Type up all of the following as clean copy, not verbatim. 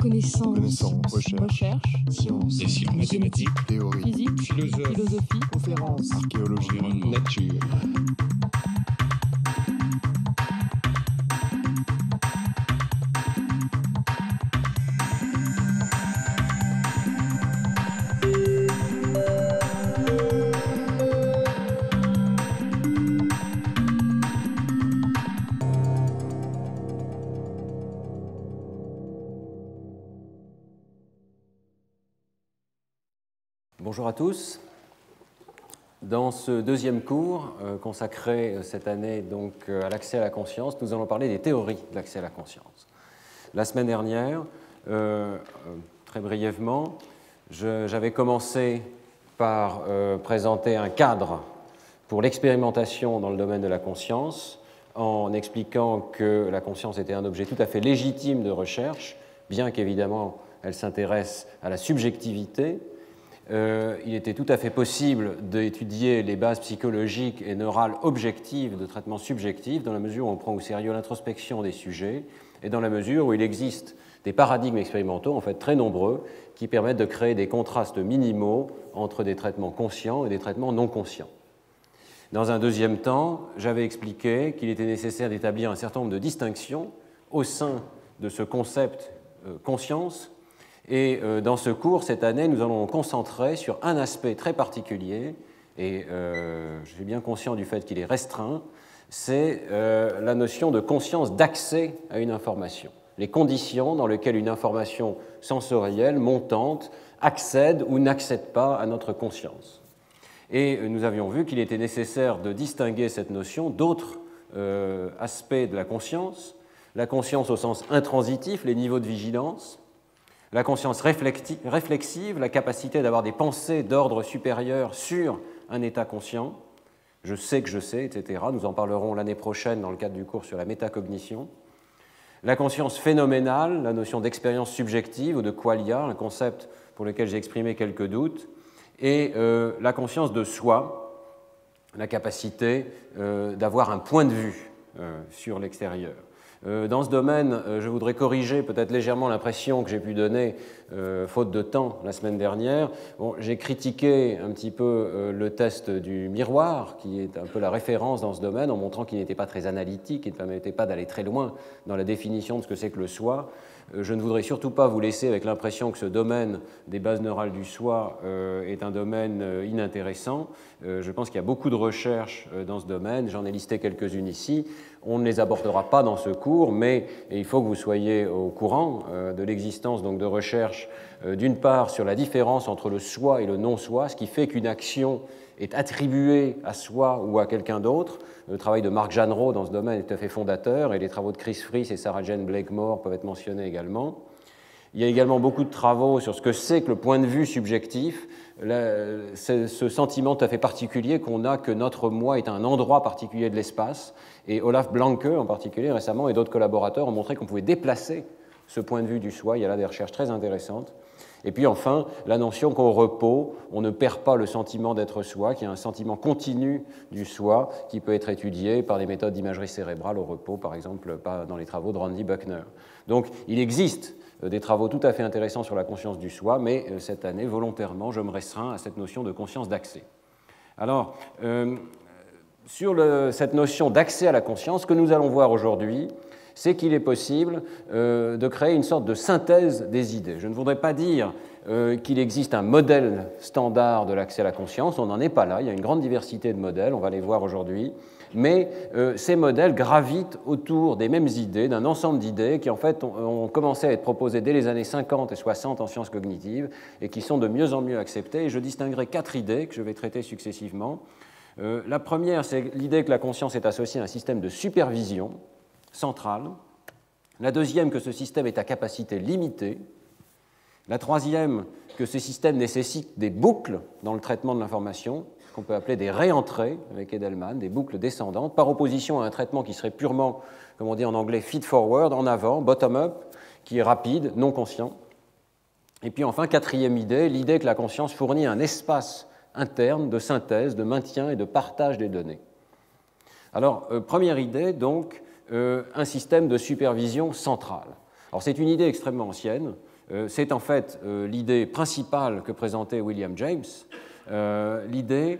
Connaissance, recherche, sciences, et sciences mathématiques, théorie, physique, philosophie, conférences, archéologie, nature. Bonjour à tous. Dans ce deuxième cours consacré cette année donc à l'accès à la conscience, nous allons parler des théories de l'accès à la conscience. La semaine dernière, très brièvement, j'avais commencé par présenter un cadre pour l'expérimentation dans le domaine de la conscience en expliquant que la conscience était un objet tout à fait légitime de recherche, bien qu'évidemment elle s'intéresse à la subjectivité. Il était tout à fait possible d'étudier les bases psychologiques et neurales objectives de traitement subjectif dans la mesure où on prend au sérieux l'introspection des sujets et dans la mesure où il existe des paradigmes expérimentaux, en fait très nombreux, qui permettent de créer des contrastes minimaux entre des traitements conscients et des traitements non conscients. Dans un deuxième temps, j'avais expliqué qu'il était nécessaire d'établir un certain nombre de distinctions au sein de ce concept conscience. Et dans ce cours, cette année, nous allons nous concentrer sur un aspect très particulier, et je suis bien conscient du fait qu'il est restreint, c'est la notion de conscience d'accès à une information, les conditions dans lesquelles une information sensorielle, montante, accède ou n'accède pas à notre conscience. Et nous avions vu qu'il était nécessaire de distinguer cette notion d'autres aspects de la conscience au sens intransitif, les niveaux de vigilance, la conscience réflexive, la capacité d'avoir des pensées d'ordre supérieur sur un état conscient, je sais que je sais, etc. Nous en parlerons l'année prochaine dans le cadre du cours sur la métacognition. La conscience phénoménale, la notion d'expérience subjective ou de qualia, un concept pour lequel j'ai exprimé quelques doutes, et la conscience de soi, la capacité d'avoir un point de vue sur l'extérieur. Dans ce domaine, je voudrais corriger peut-être légèrement l'impression que j'ai pu donner, faute de temps, la semaine dernière. Bon, j'ai critiqué un petit peu le test du miroir, qui est un peu la référence dans ce domaine, en montrant qu'il n'était pas très analytique, il ne permettait pas d'aller très loin dans la définition de ce que c'est que le soi. Je ne voudrais surtout pas vous laisser avec l'impression que ce domaine des bases neurales du soi est un domaine inintéressant. Je pense qu'il y a beaucoup de recherches dans ce domaine, j'en ai listé quelques-unes ici. On ne les abordera pas dans ce cours, mais il faut que vous soyez au courant de l'existence donc de recherches, d'une part sur la différence entre le soi et le non-soi, ce qui fait qu'une action est attribuée à soi ou à quelqu'un d'autre. Le travail de Marc Jeanneraud dans ce domaine est tout à fait fondateur, et les travaux de Chris Fries et Sarah Jane Blakemore peuvent être mentionnés également. Il y a également beaucoup de travaux sur ce que c'est que le point de vue subjectif, ce sentiment tout à fait particulier qu'on a que notre moi est un endroit particulier de l'espace. Et Olaf Blanke, en particulier, récemment, et d'autres collaborateurs ont montré qu'on pouvait déplacer ce point de vue du soi. Il y a là des recherches très intéressantes. Et puis enfin, la notion qu'au repos, on ne perd pas le sentiment d'être soi, qu'il y a un sentiment continu du soi qui peut être étudié par des méthodes d'imagerie cérébrale au repos, par exemple dans les travaux de Randy Buckner. Donc il existe des travaux tout à fait intéressants sur la conscience du soi, mais cette année, volontairement, je me restreins à cette notion de conscience d'accès. Alors, sur cette notion d'accès à la conscience, ce que nous allons voir aujourd'hui, c'est qu'il est possible de créer une sorte de synthèse des idées. Je ne voudrais pas dire qu'il existe un modèle standard de l'accès à la conscience, on n'en est pas là, il y a une grande diversité de modèles, on va les voir aujourd'hui, mais ces modèles gravitent autour des mêmes idées, d'un ensemble d'idées qui en fait ont commencé à être proposées dès les années 50 et 60 en sciences cognitives et qui sont de mieux en mieux acceptées. Et je distinguerai 4 idées que je vais traiter successivement. La première, c'est l'idée que la conscience est associée à un système de supervision centrale. La deuxième, que ce système est à capacité limitée. La troisième, que ce système nécessite des boucles dans le traitement de l'information, qu'on peut appeler des réentrées avec Edelman, des boucles descendantes, par opposition à un traitement qui serait purement, comme on dit en anglais, feed-forward, en avant, bottom-up, qui est rapide, non conscient. Et puis enfin, quatrième idée, l'idée que la conscience fournit un espace interne de synthèse, de maintien et de partage des données. Alors, première idée, donc, un système de supervision centrale. Alors c'est une idée extrêmement ancienne. C'est en fait l'idée principale que présentait William James, l'idée,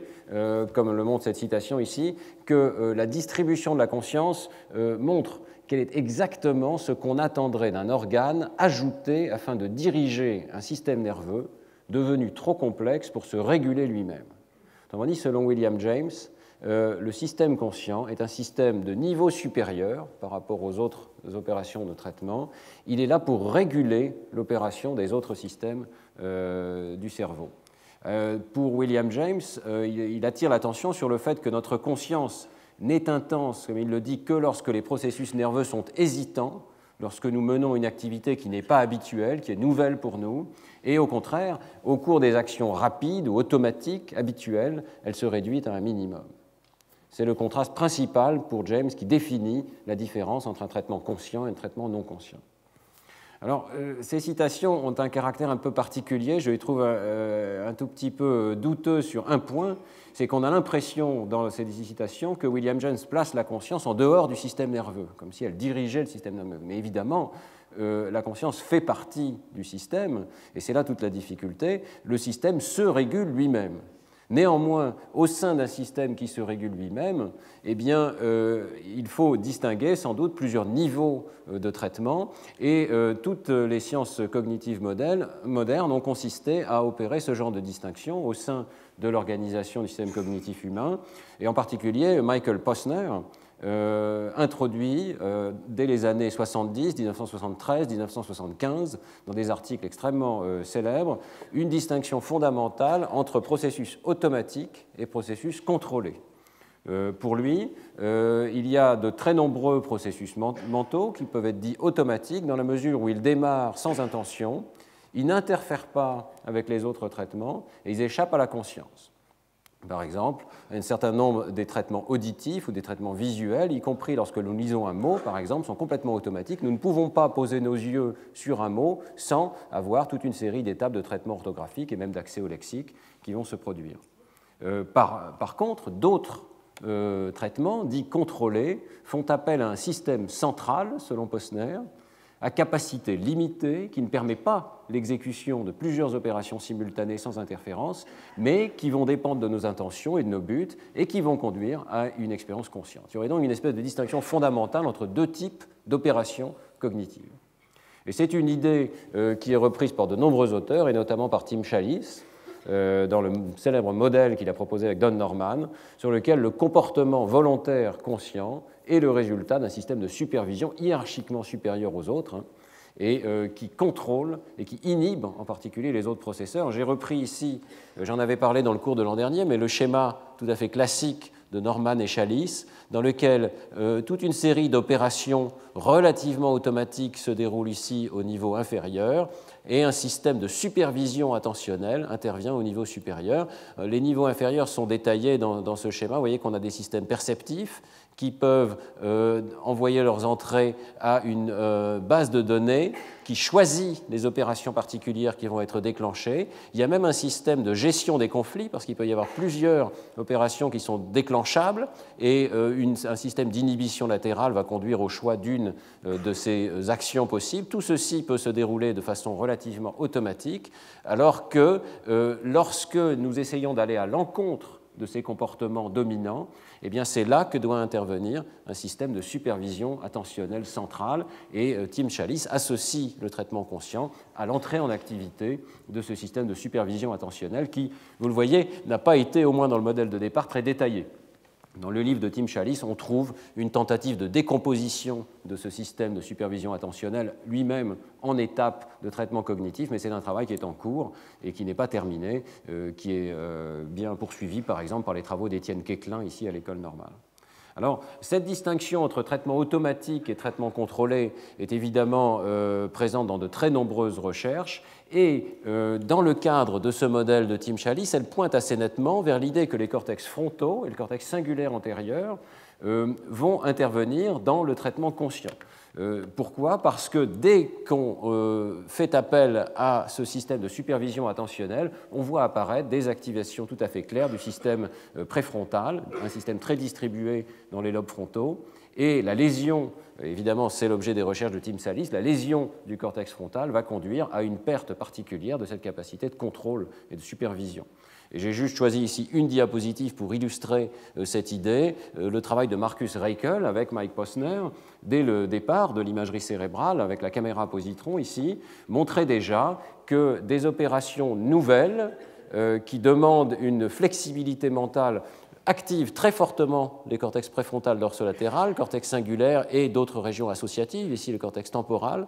comme le montre cette citation ici, que la distribution de la conscience montre quel est exactement ce qu'on attendrait d'un organe ajouté afin de diriger un système nerveux devenu trop complexe pour se réguler lui-même. Autrement dit, selon William James, le système conscient est un système de niveau supérieur par rapport aux autres opérations de traitement. Il est là pour réguler l'opération des autres systèmes du cerveau. Pour William James, il attire l'attention sur le fait que notre conscience n'est intense, comme il le dit, que lorsque les processus nerveux sont hésitants, lorsque nous menons une activité qui n'est pas habituelle, qui est nouvelle pour nous, et au contraire, au cours des actions rapides ou automatiques, habituelles, elle se réduit à un minimum. C'est le contraste principal pour James qui définit la différence entre un traitement conscient et un traitement non conscient. Alors, ces citations ont un caractère un peu particulier, je les trouve un tout petit peu douteux sur un point, c'est qu'on a l'impression dans ces citations que William James place la conscience en dehors du système nerveux, comme si elle dirigeait le système nerveux. Mais évidemment, la conscience fait partie du système, et c'est là toute la difficulté, le système se régule lui-même. Néanmoins, au sein d'un système qui se régule lui-même, eh bien, il faut distinguer sans doute plusieurs niveaux de traitement et toutes les sciences cognitives modernes ont consisté à opérer ce genre de distinction au sein de l'organisation du système cognitif humain. Et en particulier, Michael Posner introduit dès les années 70, 1973, 1975, dans des articles extrêmement célèbres, une distinction fondamentale entre processus automatiques et processus contrôlés. Pour lui, il y a de très nombreux processus mentaux qui peuvent être dits automatiques dans la mesure où ils démarrent sans intention, ils n'interfèrent pas avec les autres traitements et ils échappent à la conscience. Par exemple, un certain nombre des traitements auditifs ou des traitements visuels, y compris lorsque nous lisons un mot, par exemple, sont complètement automatiques. Nous ne pouvons pas poser nos yeux sur un mot sans avoir toute une série d'étapes de traitement orthographique et même d'accès au lexique qui vont se produire. Par contre, d'autres traitements, dits contrôlés, font appel à un système central, selon Posner, à capacité limitée, qui ne permet pas l'exécution de plusieurs opérations simultanées sans interférence, mais qui vont dépendre de nos intentions et de nos buts et qui vont conduire à une expérience consciente. Il y aurait donc une espèce de distinction fondamentale entre deux types d'opérations cognitives. Et c'est une idée qui est reprise par de nombreux auteurs, et notamment par Tim Challies, dans le célèbre modèle qu'il a proposé avec Don Norman, sur lequel le comportement volontaire conscient est le résultat d'un système de supervision hiérarchiquement supérieur aux autres, et qui contrôle et qui inhibe en particulier les autres processeurs. J'ai repris ici, j'en avais parlé dans le cours de l'an dernier, mais le schéma tout à fait classique de Norman et Challies, dans lequel toute une série d'opérations relativement automatiques se déroule ici au niveau inférieur, et un système de supervision attentionnelle intervient au niveau supérieur. Les niveaux inférieurs sont détaillés dans ce schéma. Vous voyez qu'on a des systèmes perceptifs qui peuvent envoyer leurs entrées à une base de données qui choisit les opérations particulières qui vont être déclenchées. Il y a même un système de gestion des conflits, parce qu'il peut y avoir plusieurs opérations qui sont déclenchables, et un système d'inhibition latérale va conduire au choix d'une de ces actions possibles. Tout ceci peut se dérouler de façon relativement automatique, alors que lorsque nous essayons d'aller à l'encontre de ces comportements dominants, eh bien c'est là que doit intervenir un système de supervision attentionnelle centrale, et Tim Challies associe le traitement conscient à l'entrée en activité de ce système de supervision attentionnelle qui, vous le voyez, n'a pas été, au moins dans le modèle de départ, très détaillé. Dans le livre de Tim Challies, on trouve une tentative de décomposition de ce système de supervision attentionnelle lui-même en étapes de traitement cognitif, mais c'est un travail qui est en cours et qui n'est pas terminé, qui est bien poursuivi par exemple par les travaux d'Étienne Quéclin ici à l'École normale. Alors, cette distinction entre traitement automatique et traitement contrôlé est évidemment présente dans de très nombreuses recherches, et dans le cadre de ce modèle de Tim Challies, elle pointe assez nettement vers l'idée que les cortex frontaux et le cortex singulaire antérieur vont intervenir dans le traitement conscient. Pourquoi ? Parce que dès qu'on fait appel à ce système de supervision attentionnelle, on voit apparaître des activations tout à fait claires du système préfrontal, un système très distribué dans les lobes frontaux, Et la lésion, évidemment c'est l'objet des recherches de Tim Salis, la lésion du cortex frontal va conduire à une perte particulière de cette capacité de contrôle et de supervision. Et j'ai juste choisi ici une diapositive pour illustrer cette idée, le travail de Marcus Reichel avec Mike Posner, dès le départ de l'imagerie cérébrale, avec la caméra positron ici, montrait déjà que des opérations nouvelles qui demandent une flexibilité mentale active très fortement les cortex préfrontal dorsolatéral, cortex singulaire et d'autres régions associatives, ici le cortex temporal,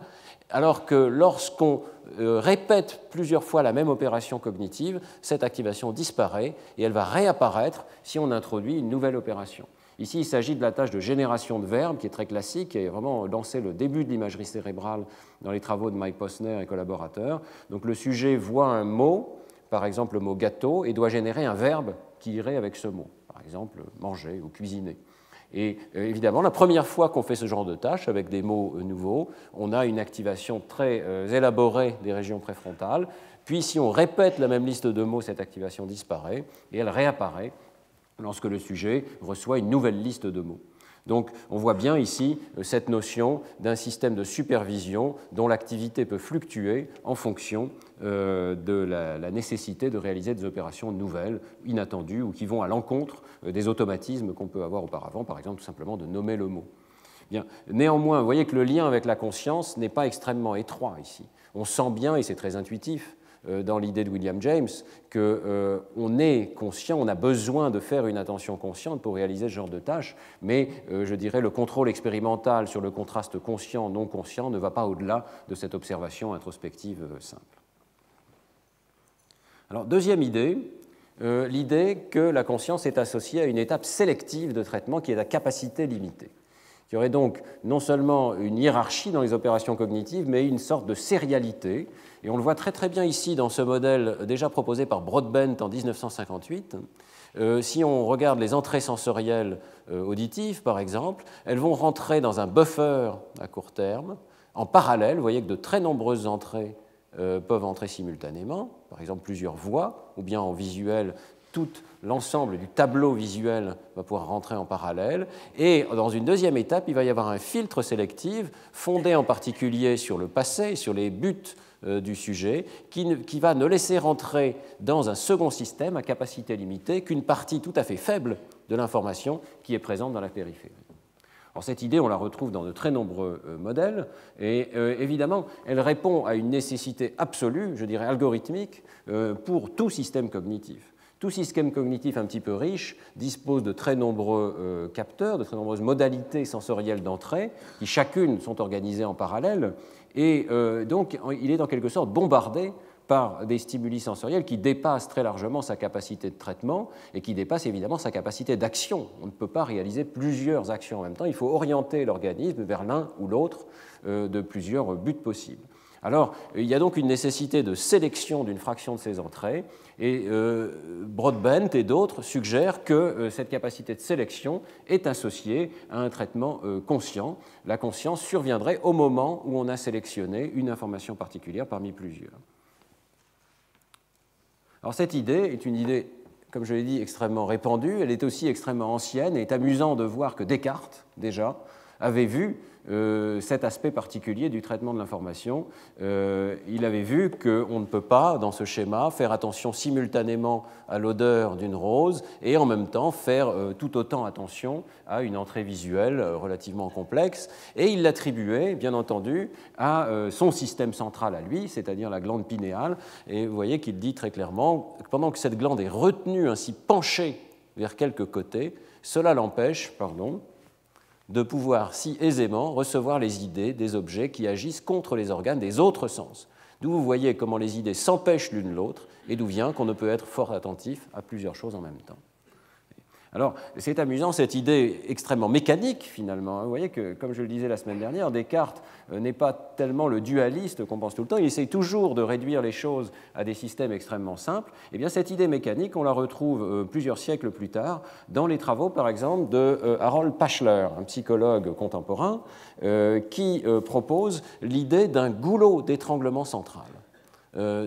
alors que lorsqu'on répète plusieurs fois la même opération cognitive, cette activation disparaît et elle va réapparaître si on introduit une nouvelle opération. Ici, il s'agit de la tâche de génération de verbes qui est très classique et vraiment lancé le début de l'imagerie cérébrale dans les travaux de Mike Posner et collaborateurs. Donc le sujet voit un mot, par exemple le mot gâteau, et doit générer un verbe qui irait avec ce mot, par exemple manger ou cuisiner. Et évidemment, la première fois qu'on fait ce genre de tâche avec des mots nouveaux, on a une activation très élaborée des régions préfrontales. Puis si on répète la même liste de mots, cette activation disparaît et elle réapparaît lorsque le sujet reçoit une nouvelle liste de mots. Donc on voit bien ici cette notion d'un système de supervision dont l'activité peut fluctuer en fonction de la nécessité de réaliser des opérations nouvelles, inattendues ou qui vont à l'encontre des automatismes qu'on peut avoir auparavant, par exemple tout simplement de nommer le mot. Bien. Néanmoins, vous voyez que le lien avec la conscience n'est pas extrêmement étroit ici. On sent bien, et c'est très intuitif, dans l'idée de William James, qu'on est conscient, on a besoin de faire une attention consciente pour réaliser ce genre de tâches, mais je dirais le contrôle expérimental sur le contraste conscient-non conscient ne va pas au-delà de cette observation introspective simple. Alors, deuxième idée, l'idée que la conscience est associée à une étape sélective de traitement qui est la capacité limitée. Il y aurait donc non seulement une hiérarchie dans les opérations cognitives, mais une sorte de sérialité. Et on le voit très très bien ici dans ce modèle déjà proposé par Broadbent en 1958. Si on regarde les entrées sensorielles auditives, par exemple, elles vont rentrer dans un buffer à court terme. En parallèle, vous voyez que de très nombreuses entrées peuvent entrer simultanément, par exemple plusieurs voix, ou bien en visuel, tout l'ensemble du tableau visuel va pouvoir rentrer en parallèle. Et dans une deuxième étape, il va y avoir un filtre sélectif fondé en particulier sur le passé, sur les buts du sujet, qui va ne laisser rentrer dans un second système à capacité limitée qu'une partie tout à fait faible de l'information qui est présente dans la périphérie. Alors, cette idée, on la retrouve dans de très nombreux modèles, et évidemment, elle répond à une nécessité absolue, je dirais algorithmique, pour tout système cognitif. Tout système cognitif un petit peu riche dispose de très nombreux capteurs, de très nombreuses modalités sensorielles d'entrée, qui chacune sont organisées en parallèle, et donc il est en quelque sorte bombardé par des stimuli sensoriels qui dépassent très largement sa capacité de traitement et qui dépassent évidemment sa capacité d'action. On ne peut pas réaliser plusieurs actions en même temps, il faut orienter l'organisme vers l'un ou l'autre de plusieurs buts possibles. Alors, il y a donc une nécessité de sélection d'une fraction de ces entrées, et Broadbent et d'autres suggèrent que cette capacité de sélection est associée à un traitement conscient. La conscience surviendrait au moment où on a sélectionné une information particulière parmi plusieurs. Alors, cette idée est une idée, comme je l'ai dit, extrêmement répandue. Elle est aussi extrêmement ancienne, et il est amusant de voir que Descartes, déjà, avait vu cet aspect particulier du traitement de l'information. Il avait vu qu'on ne peut pas, dans ce schéma, faire attention simultanément à l'odeur d'une rose et en même temps faire tout autant attention à une entrée visuelle relativement complexe. Et il l'attribuait, bien entendu, à son système central à lui, c'est-à-dire la glande pinéale. Et vous voyez qu'il dit très clairement que pendant que cette glande est retenue, ainsi penchée vers quelque côté, cela l'empêche, de pouvoir si aisément recevoir les idées des objets qui agissent contre les organes des autres sens. D'où vous voyez comment les idées s'empêchent l'une l'autre et d'où vient qu'on ne peut être fort attentif à plusieurs choses en même temps. Alors, c'est amusant, cette idée extrêmement mécanique, finalement. Vous voyez que, comme je le disais la semaine dernière, Descartes n'est pas tellement le dualiste qu'on pense tout le temps. Il essaye toujours de réduire les choses à des systèmes extrêmement simples. Eh bien, cette idée mécanique, on la retrouve plusieurs siècles plus tard dans les travaux, par exemple, de Harold Pachler, un psychologue contemporain, qui propose l'idée d'un goulot d'étranglement central.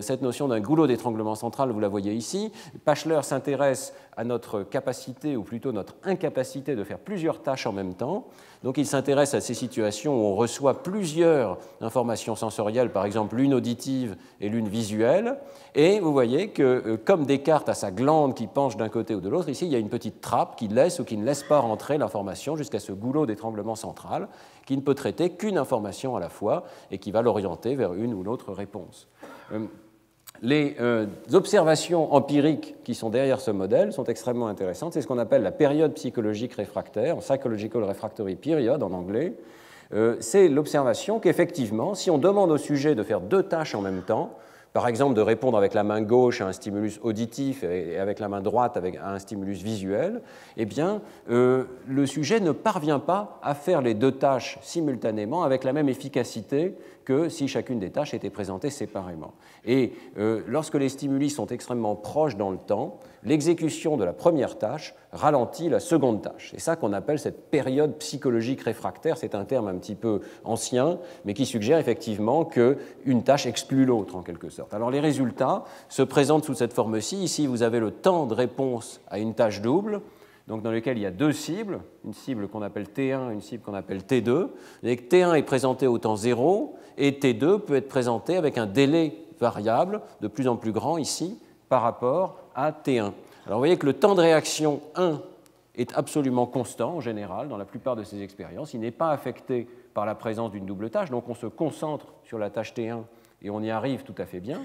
Cette notion d'un goulot d'étranglement central, vous la voyez ici. Pachler s'intéresse à notre capacité, ou plutôt notre incapacité de faire plusieurs tâches en même temps. Donc il s'intéresse à ces situations où on reçoit plusieurs informations sensorielles, par exemple l'une auditive et l'une visuelle, et vous voyez que comme Descartes a sa glande qui penche d'un côté ou de l'autre, ici il y a une petite trappe qui laisse ou qui ne laisse pas rentrer l'information jusqu'à ce goulot d'étranglement central qui ne peut traiter qu'une information à la fois et qui va l'orienter vers une ou l'autre réponse. Les observations empiriques qui sont derrière ce modèle sont extrêmement intéressantes. C'est ce qu'on appelle la période psychologique réfractaire, psychological refractory period en anglais. C'est l'observation qu'effectivement, si on demande au sujet de faire deux tâches en même temps, par exemple de répondre avec la main gauche à un stimulus auditif et avec la main droite à un stimulus visuel, eh bien, le sujet ne parvient pas à faire les deux tâches simultanément avec la même efficacité que si chacune des tâches était présentée séparément. Et lorsque les stimuli sont extrêmement proches dans le temps, l'exécution de la première tâche ralentit la seconde tâche. C'est ça qu'on appelle cette période psychologique réfractaire. C'est un terme un petit peu ancien, mais qui suggère effectivement qu'une tâche exclut l'autre, en quelque sorte. Alors les résultats se présentent sous cette forme-ci. Ici, vous avez le temps de réponse à une tâche double, donc dans lequel il y a deux cibles, une cible qu'on appelle T1 et une cible qu'on appelle T2. Et T1 est présenté au temps 0 et T2 peut être présenté avec un délai variable de plus en plus grand ici par rapport à T1. Alors vous voyez que le temps de réaction 1 est absolument constant en général dans la plupart de ces expériences. Il n'est pas affecté par la présence d'une double tâche, donc on se concentre sur la tâche T1 et on y arrive tout à fait bien.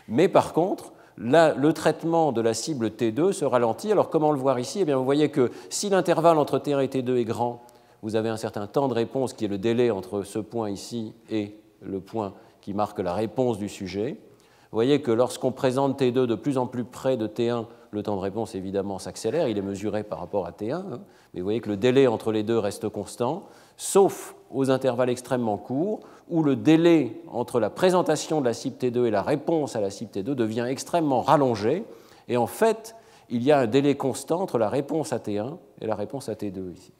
Mais par contre, le traitement de la cible T2 se ralentit. Alors comment le voir ici? Eh bien, vous voyez que si l'intervalle entre T1 et T2 est grand, vous avez un certain temps de réponse qui est le délai entre ce point ici et le point qui marque la réponse du sujet. Vous voyez que lorsqu'on présente T2 de plus en plus près de T1, le temps de réponse évidemment s'accélère, il est mesuré par rapport à T1, mais vous voyez que le délai entre les deux reste constant, sauf aux intervalles extrêmement courts, où le délai entre la présentation de la cible T2 et la réponse à la cible T2 devient extrêmement rallongé, et en fait, il y a un délai constant entre la réponse à T1 et la réponse à T2 ici.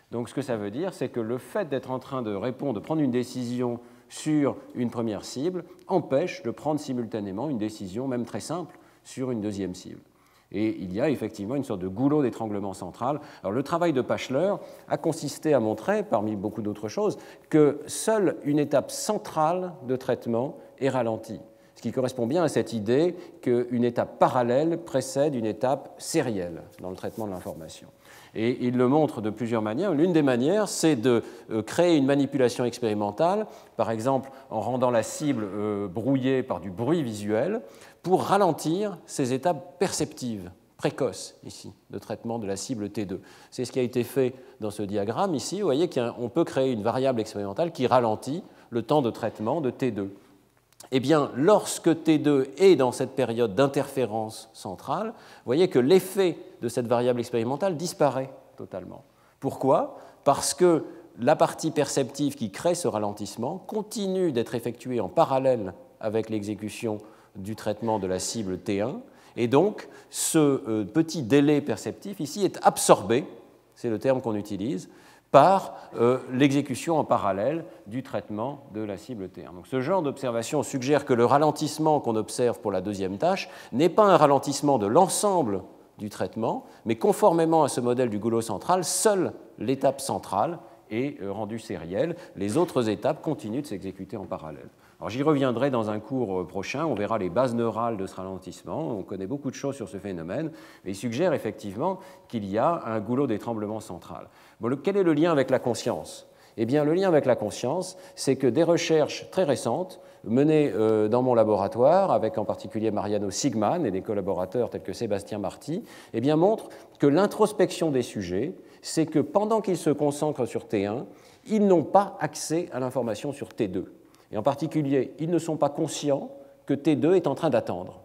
Donc ce que ça veut dire, c'est que le fait d'être en train de répondre, de prendre une décision sur une première cible, empêche de prendre simultanément une décision, même très simple, sur une deuxième cible. Et il y a effectivement une sorte de goulot d'étranglement central. Alors le travail de Pachler a consisté à montrer, parmi beaucoup d'autres choses, que seule une étape centrale de traitement est ralentie, ce qui correspond bien à cette idée qu'une étape parallèle précède une étape sérielle dans le traitement de l'information. Et il le montre de plusieurs manières. L'une des manières, c'est de créer une manipulation expérimentale, par exemple en rendant la cible brouillée par du bruit visuel, pour ralentir ces étapes perceptives, précoces, ici, de traitement de la cible T2. C'est ce qui a été fait dans ce diagramme, ici. Vous voyez qu'on peut créer une variable expérimentale qui ralentit le temps de traitement de T2. Eh bien, lorsque T2 est dans cette période d'interférence centrale, vous voyez que l'effet de cette variable expérimentale disparaît totalement. Pourquoi? Parce que la partie perceptive qui crée ce ralentissement continue d'être effectuée en parallèle avec l'exécution du traitement de la cible T1, et donc ce petit délai perceptif ici est absorbé, c'est le terme qu'on utilise, par l'exécution en parallèle du traitement de la cible T1. Donc, ce genre d'observation suggère que le ralentissement qu'on observe pour la deuxième tâche n'est pas un ralentissement de l'ensemble du traitement, mais conformément à ce modèle du goulot central, seule l'étape centrale est rendue sérielle. Les autres étapes continuent de s'exécuter en parallèle. Alors, j'y reviendrai dans un cours prochain, on verra les bases neurales de ce ralentissement, on connaît beaucoup de choses sur ce phénomène, mais il suggère effectivement qu'il y a un goulot d'étranglement central. Bon, quel est le lien avec la conscience? Eh bien, le lien avec la conscience, c'est que des recherches très récentes, menées dans mon laboratoire, avec en particulier Mariano Sigman et des collaborateurs tels que Sébastien Marty, eh bien, montrent que l'introspection des sujets, c'est que pendant qu'ils se concentrent sur T1, ils n'ont pas accès à l'information sur T2. Et en particulier, ils ne sont pas conscients que T2 est en train d'attendre.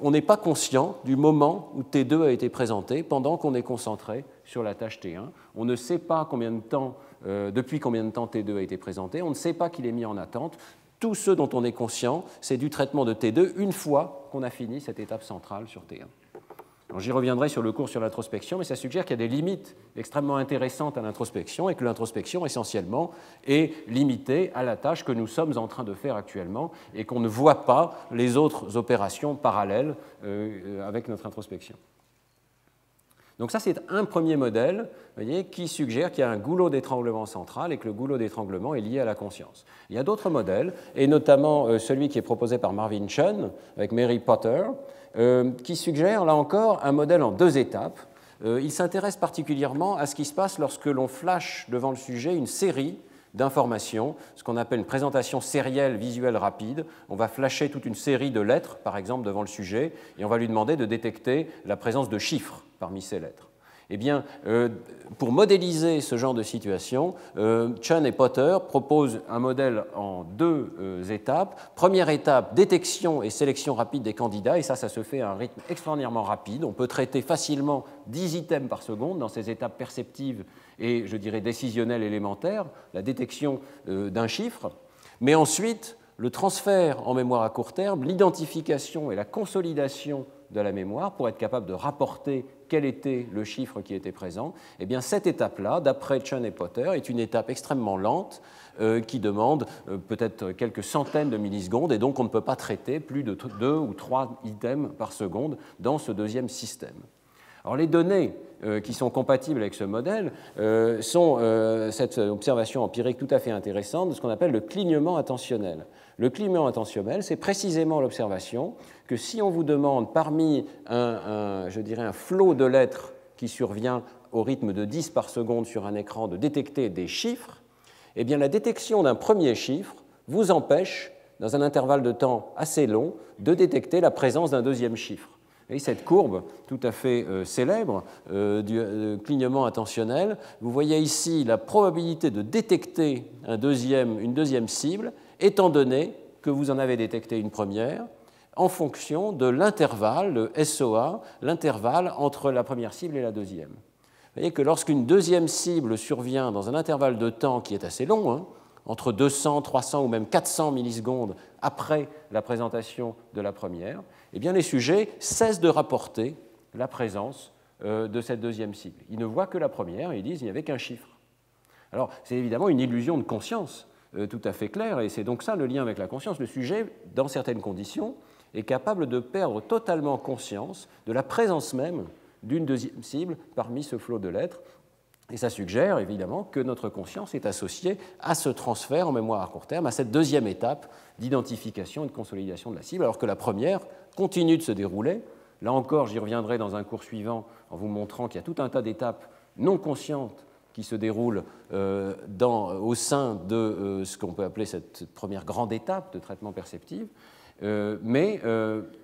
On n'est pas conscient du moment où T2 a été présenté pendant qu'on est concentré sur la tâche T1. On ne sait pas depuis combien de temps T2 a été présenté, on ne sait pas qu'il est mis en attente. Tout ce dont on est conscient, c'est du traitement de T2 une fois qu'on a fini cette étape centrale sur T1. J'y reviendrai sur le cours sur l'introspection, mais ça suggère qu'il y a des limites extrêmement intéressantes à l'introspection et que l'introspection, essentiellement, est limitée à la tâche que nous sommes en train de faire actuellement et qu'on ne voit pas les autres opérations parallèles avec notre introspection. Donc ça, c'est un premier modèle, voyez, qui suggère qu'il y a un goulot d'étranglement central et que le goulot d'étranglement est lié à la conscience. Il y a d'autres modèles, et notamment celui qui est proposé par Marvin Chun avec Mary Potter, qui suggère, là encore, un modèle en 2 étapes. Il s'intéresse particulièrement à ce qui se passe lorsque l'on flash devant le sujet une série d'informations, ce qu'on appelle une présentation sérielle visuelle rapide. On va flasher toute une série de lettres, par exemple, devant le sujet, et on va lui demander de détecter la présence de chiffres parmi ces lettres. Eh bien, pour modéliser ce genre de situation, Chun et Potter proposent un modèle en 2 étapes. Première étape, détection et sélection rapide des candidats, et ça se fait à un rythme extraordinairement rapide. On peut traiter facilement 10 items par seconde dans ces étapes perceptives et, je dirais, décisionnelles élémentaires, la détection d'un chiffre. Mais ensuite, le transfert en mémoire à court terme, l'identification et la consolidation de la mémoire pour être capable de rapporter quel était le chiffre qui était présent, eh bien cette étape-là, d'après Chun et Potter, est une étape extrêmement lente qui demande peut-être quelques centaines de millisecondes, et donc on ne peut pas traiter plus de 2 ou 3 items par seconde dans ce deuxième système. Alors les données qui sont compatibles avec ce modèle sont cette observation empirique tout à fait intéressante de ce qu'on appelle le clignement attentionnel. Le clignement attentionnel, c'est précisément l'observation que si on vous demande parmi je dirais un flot de lettres qui survient au rythme de 10 par seconde sur un écran de détecter des chiffres, eh bien la détection d'un premier chiffre vous empêche, dans un intervalle de temps assez long, de détecter la présence d'un deuxième chiffre. Et cette courbe tout à fait célèbre du clignement attentionnel, vous voyez ici la probabilité de détecter une deuxième cible, étant donné que vous en avez détecté une première, en fonction de l'intervalle, le SOA, l'intervalle entre la première cible et la deuxième. Vous voyez que lorsqu'une deuxième cible survient dans un intervalle de temps qui est assez long, entre 200, 300 ou même 400 millisecondes après la présentation de la première, eh bien les sujets cessent de rapporter la présence de cette deuxième cible. Ils ne voient que la première et ils disent qu'il n'y avait qu'un chiffre. Alors, c'est évidemment une illusion de conscience tout à fait claire, et c'est donc ça le lien avec la conscience. Le sujet, dans certaines conditions, est capable de perdre totalement conscience de la présence même d'une deuxième cible parmi ce flot de lettres. Et ça suggère évidemment que notre conscience est associée à ce transfert en mémoire à court terme, à cette deuxième étape d'identification et de consolidation de la cible, alors que la première continue de se dérouler. Là encore, j'y reviendrai dans un cours suivant en vous montrant qu'il y a tout un tas d'étapes non conscientes qui se déroulent au sein de ce qu'on peut appeler cette première grande étape de traitement perceptif, mais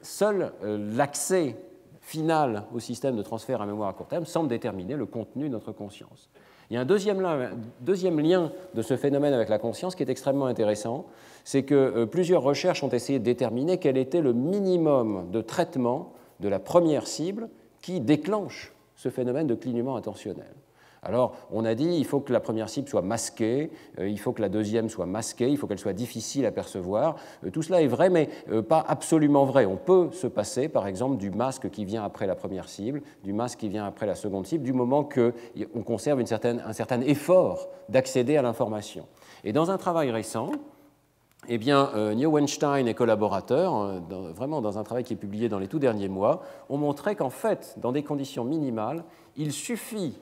seul l'accès final au système de transfert à mémoire à court terme semble déterminer le contenu de notre conscience. Il y a un deuxième lien de ce phénomène avec la conscience qui est extrêmement intéressant, c'est que plusieurs recherches ont essayé de déterminer quel était le minimum de traitement de la première cible qui déclenche ce phénomène de clignement attentionnel. Alors, on a dit il faut que la première cible soit masquée, il faut que la deuxième soit masquée, il faut qu'elle soit difficile à percevoir. Tout cela est vrai, mais pas absolument vrai. On peut se passer, par exemple, du masque qui vient après la première cible, du masque qui vient après la seconde cible, du moment qu'on conserve un certain effort d'accéder à l'information. Et dans un travail récent, eh bien, Neuenstein et collaborateurs, vraiment dans un travail qui est publié dans les tout derniers mois, ont montré qu'en fait, dans des conditions minimales, il suffit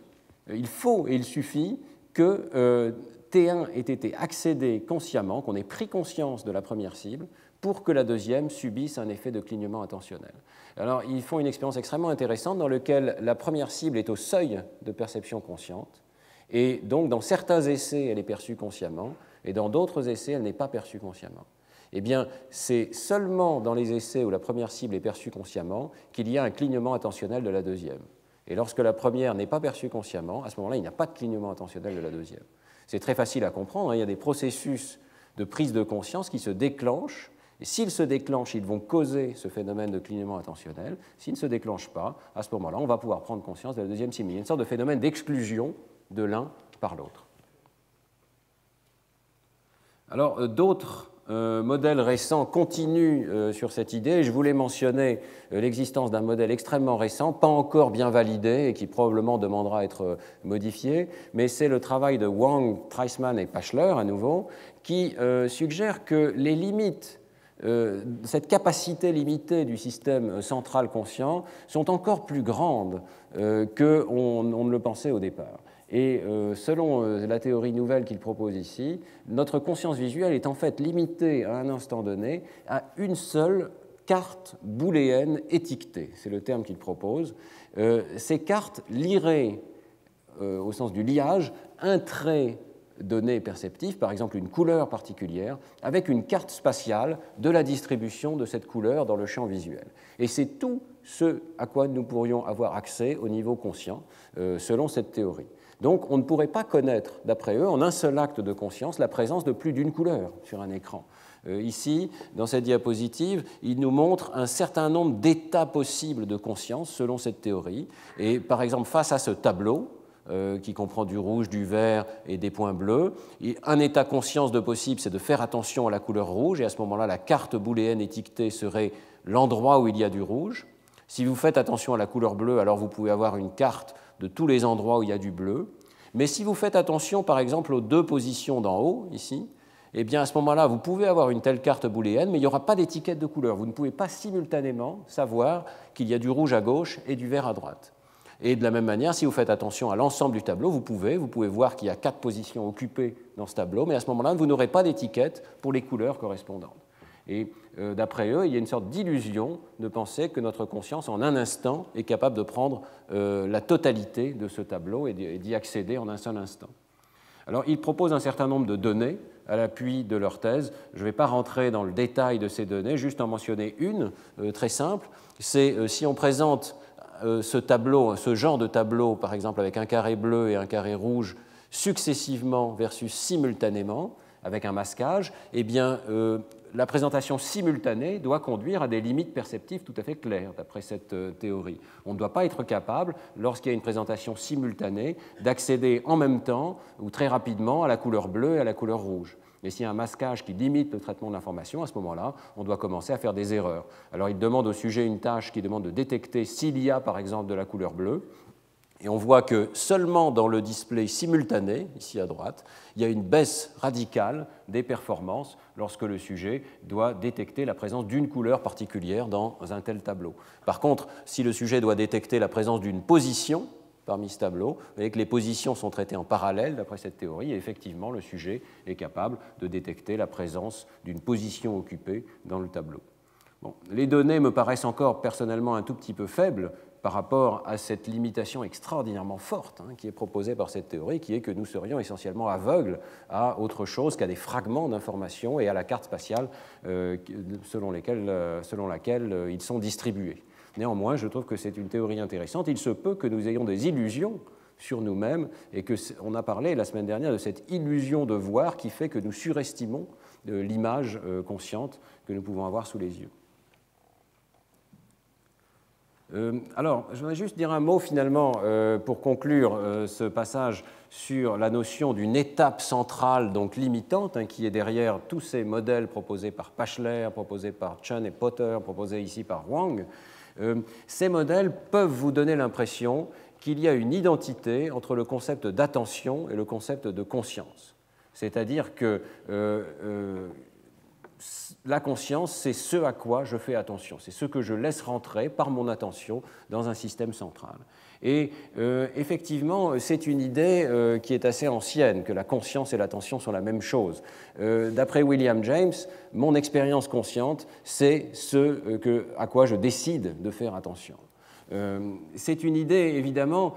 que T1 ait été accédé consciemment, qu'on ait pris conscience de la première cible, pour que la deuxième subisse un effet de clignement attentionnel. Alors, ils font une expérience extrêmement intéressante dans laquelle la première cible est au seuil de perception consciente, et donc dans certains essais, elle est perçue consciemment, et dans d'autres essais, elle n'est pas perçue consciemment. Eh bien, c'est seulement dans les essais où la première cible est perçue consciemment qu'il y a un clignement attentionnel de la deuxième. Et lorsque la première n'est pas perçue consciemment, à ce moment-là, il n'y a pas de clignement attentionnel de la deuxième. C'est très facile à comprendre, il y a des processus de prise de conscience qui se déclenchent, et s'ils se déclenchent, ils vont causer ce phénomène de clignement attentionnel. S'ils ne se déclenchent pas, à ce moment-là, on va pouvoir prendre conscience de la deuxième cible. Il y a une sorte de phénomène d'exclusion de l'un par l'autre. Alors, d'autres modèles récents continuent sur cette idée. Je voulais mentionner l'existence d'un modèle extrêmement récent, pas encore bien validé et qui probablement demandera à être modifié, mais c'est le travail de Wang, Treisman et Pachler, à nouveau, qui suggère que les limites cette capacité limitée du système central conscient sont encore plus grandes qu'on ne le pensait au départ. Et selon la théorie nouvelle qu'il propose ici, notre conscience visuelle est en fait limitée à un instant donné à une seule carte booléenne étiquetée. C'est le terme qu'il propose. Ces cartes liraient, au sens du liage, un trait donné perceptif, par exemple une couleur particulière, avec une carte spatiale de la distribution de cette couleur dans le champ visuel. Et c'est tout ce à quoi nous pourrions avoir accès au niveau conscient, selon cette théorie. Donc on ne pourrait pas connaître, d'après eux, en un seul acte de conscience, la présence de plus d'une couleur sur un écran. Ici, dans cette diapositive, il nous montre un certain nombre d'états possibles de conscience selon cette théorie. Et par exemple, face à ce tableau, qui comprend du rouge, du vert et des points bleus, un état conscience de possible, c'est de faire attention à la couleur rouge, et à ce moment-là, la carte booléenne étiquetée serait l'endroit où il y a du rouge. Si vous faites attention à la couleur bleue, alors vous pouvez avoir une carte de tous les endroits où il y a du bleu. Mais si vous faites attention, par exemple, aux deux positions d'en haut, ici, eh bien, à ce moment-là, vous pouvez avoir une telle carte booléenne, mais il n'y aura pas d'étiquette de couleur. Vous ne pouvez pas simultanément savoir qu'il y a du rouge à gauche et du vert à droite. Et de la même manière, si vous faites attention à l'ensemble du tableau, vous pouvez voir qu'il y a 4 positions occupées dans ce tableau, mais à ce moment-là, vous n'aurez pas d'étiquette pour les couleurs correspondantes. Et d'après eux, il y a une sorte d'illusion de penser que notre conscience, en un instant, est capable de prendre la totalité de ce tableau et d'y accéder en un seul instant. Alors, ils proposent un certain nombre de données à l'appui de leur thèse. Je ne vais pas rentrer dans le détail de ces données, juste en mentionner une très simple. C'est si on présente ce tableau, ce genre de tableau, par exemple avec un carré bleu et un carré rouge, successivement versus simultanément, avec un masquage, eh bien, la présentation simultanée doit conduire à des limites perceptives tout à fait claires, d'après cette théorie. On ne doit pas être capable, lorsqu'il y a une présentation simultanée, d'accéder en même temps ou très rapidement à la couleur bleue et à la couleur rouge. Et s'il y a un masquage qui limite le traitement de l'information, à ce moment-là, on doit commencer à faire des erreurs. Alors, il demande au sujet une tâche qui demande de détecter s'il y a, par exemple, de la couleur bleue. Et on voit que seulement dans le display simultané, ici à droite, il y a une baisse radicale des performances lorsque le sujet doit détecter la présence d'une couleur particulière dans un tel tableau. Par contre, si le sujet doit détecter la présence d'une position parmi ce tableau, vous voyez que les positions sont traitées en parallèle d'après cette théorie, et effectivement, le sujet est capable de détecter la présence d'une position occupée dans le tableau. Bon, les données me paraissent encore personnellement un tout petit peu faibles par rapport à cette limitation extraordinairement forte qui est proposée par cette théorie, qui est que nous serions essentiellement aveugles à autre chose qu'à des fragments d'informations et à la carte spatiale selon laquelle ils sont distribués. Néanmoins, je trouve que c'est une théorie intéressante. Il se peut que nous ayons des illusions sur nous-mêmes et qu'on a parlé la semaine dernière de cette illusion de voir qui fait que nous surestimons l'image consciente que nous pouvons avoir sous les yeux. Alors, je voudrais juste dire un mot finalement pour conclure ce passage sur la notion d'une étape centrale donc limitante qui est derrière tous ces modèles proposés par Pachler, proposés par Chen et Potter, proposés ici par Wang. Ces modèles peuvent vous donner l'impression qu'il y a une identité entre le concept d'attention et le concept de conscience. C'est-à-dire que la conscience, c'est ce à quoi je fais attention, c'est ce que je laisse rentrer par mon attention dans un système central. Et effectivement, c'est une idée qui est assez ancienne, que la conscience et l'attention sont la même chose. D'après William James, mon expérience consciente, c'est ce à quoi je décide de faire attention. C'est une idée, évidemment,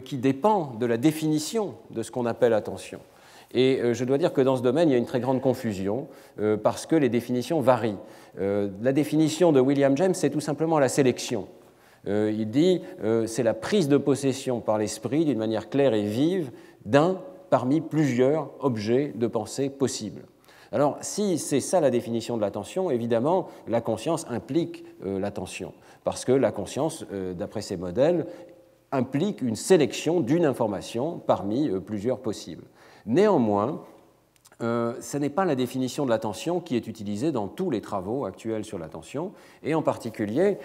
qui dépend de la définition de ce qu'on appelle attention. Et je dois dire que dans ce domaine, il y a une très grande confusion parce que les définitions varient. La définition de William James, c'est tout simplement la sélection. Il dit c'est la prise de possession par l'esprit d'une manière claire et vive d'un parmi plusieurs objets de pensée possibles. Alors, si c'est ça la définition de l'attention, évidemment, la conscience implique l'attention, parce que la conscience, d'après ces modèles, implique une sélection d'une information parmi plusieurs possibles. Néanmoins, ce n'est pas la définition de l'attention qui est utilisée dans tous les travaux actuels sur l'attention, et en particulier,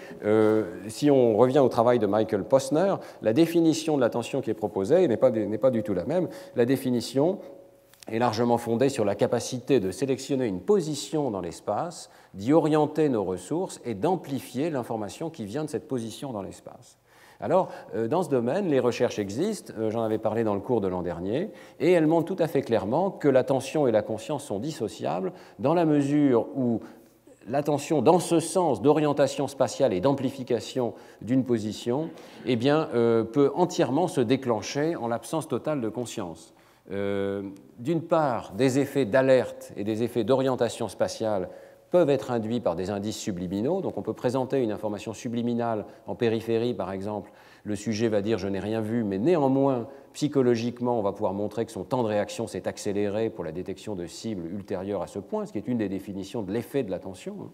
si on revient au travail de Michael Posner, la définition de l'attention qui est proposée n'est pas du tout la même. La définition est largement fondée sur la capacité de sélectionner une position dans l'espace, d'y orienter nos ressources et d'amplifier l'information qui vient de cette position dans l'espace. Alors, dans ce domaine, les recherches existent, j'en avais parlé dans le cours de l'an dernier, et elles montrent tout à fait clairement que l'attention et la conscience sont dissociables dans la mesure où l'attention dans ce sens d'orientation spatiale et d'amplification d'une position eh bien, peut entièrement se déclencher en l'absence totale de conscience. D'une part, des effets d'alerte et des effets d'orientation spatiale peuvent être induits par des indices subliminaux. Donc on peut présenter une information subliminale en périphérie, par exemple. Le sujet va dire « je n'ai rien vu », mais néanmoins, psychologiquement, on va pouvoir montrer que son temps de réaction s'est accéléré pour la détection de cibles ultérieures à ce point, ce qui est une des définitions de l'effet de l'attention.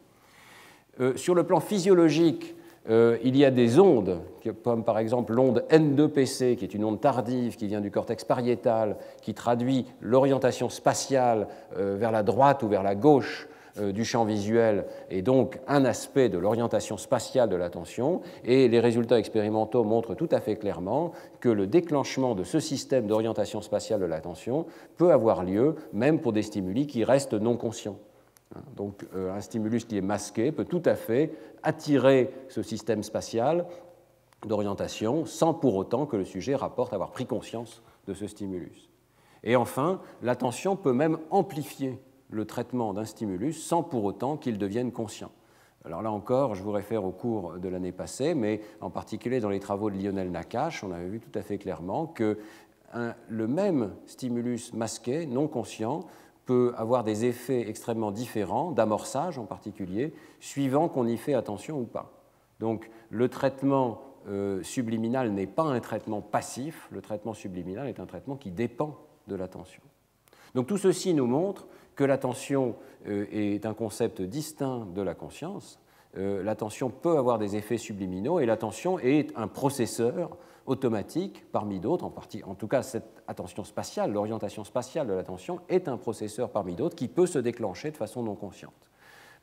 Sur le plan physiologique, il y a des ondes, comme par exemple l'onde N2PC, qui est une onde tardive qui vient du cortex pariétal, qui traduit l'orientation spatiale vers la droite ou vers la gauche du champ visuel, et donc un aspect de l'orientation spatiale de l'attention, et les résultats expérimentaux montrent tout à fait clairement que le déclenchement de ce système d'orientation spatiale de l'attention peut avoir lieu même pour des stimuli qui restent non conscients. Donc un stimulus qui est masqué peut tout à fait attirer ce système spatial d'orientation sans pour autant que le sujet rapporte avoir pris conscience de ce stimulus. Et enfin, l'attention peut même amplifier le traitement d'un stimulus sans pour autant qu'il devienne conscient. Alors là encore, je vous réfère au cours de l'année passée, mais en particulier dans les travaux de Lionel Nakache, on avait vu tout à fait clairement que le même stimulus masqué, non conscient, peut avoir des effets extrêmement différents, d'amorçage en particulier, suivant qu'on y fait attention ou pas. Donc le traitement subliminal n'est pas un traitement passif, le traitement subliminal est un traitement qui dépend de l'attention. Donc tout ceci nous montre que l'attention est un concept distinct de la conscience. L'attention peut avoir des effets subliminaux et l'attention est un processeur automatique parmi d'autres, en tout cas cette attention spatiale, l'orientation spatiale de l'attention est un processeur parmi d'autres qui peut se déclencher de façon non consciente.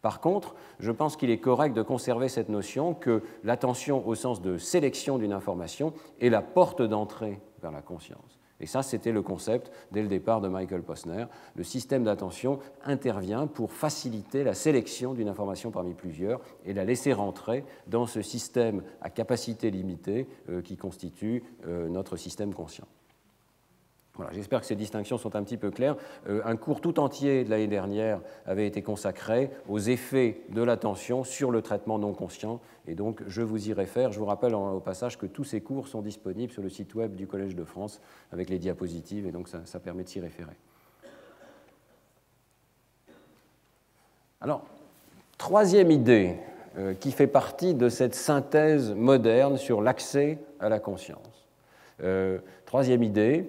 Par contre, je pense qu'il est correct de conserver cette notion que l'attention au sens de sélection d'une information est la porte d'entrée vers la conscience. Et ça, c'était le concept dès le départ de Michael Posner. Le système d'attention intervient pour faciliter la sélection d'une information parmi plusieurs et la laisser rentrer dans ce système à capacité limitée qui constitue notre système conscient. Voilà, j'espère que ces distinctions sont un petit peu claires. Un cours tout entier de l'année dernière avait été consacré aux effets de l'attention sur le traitement non conscient, et donc je vous y réfère. Je vous rappelle au passage que tous ces cours sont disponibles sur le site web du Collège de France avec les diapositives, et donc ça permet de s'y référer. Alors, troisième idée qui fait partie de cette synthèse moderne sur l'accès à la conscience. Troisième idée,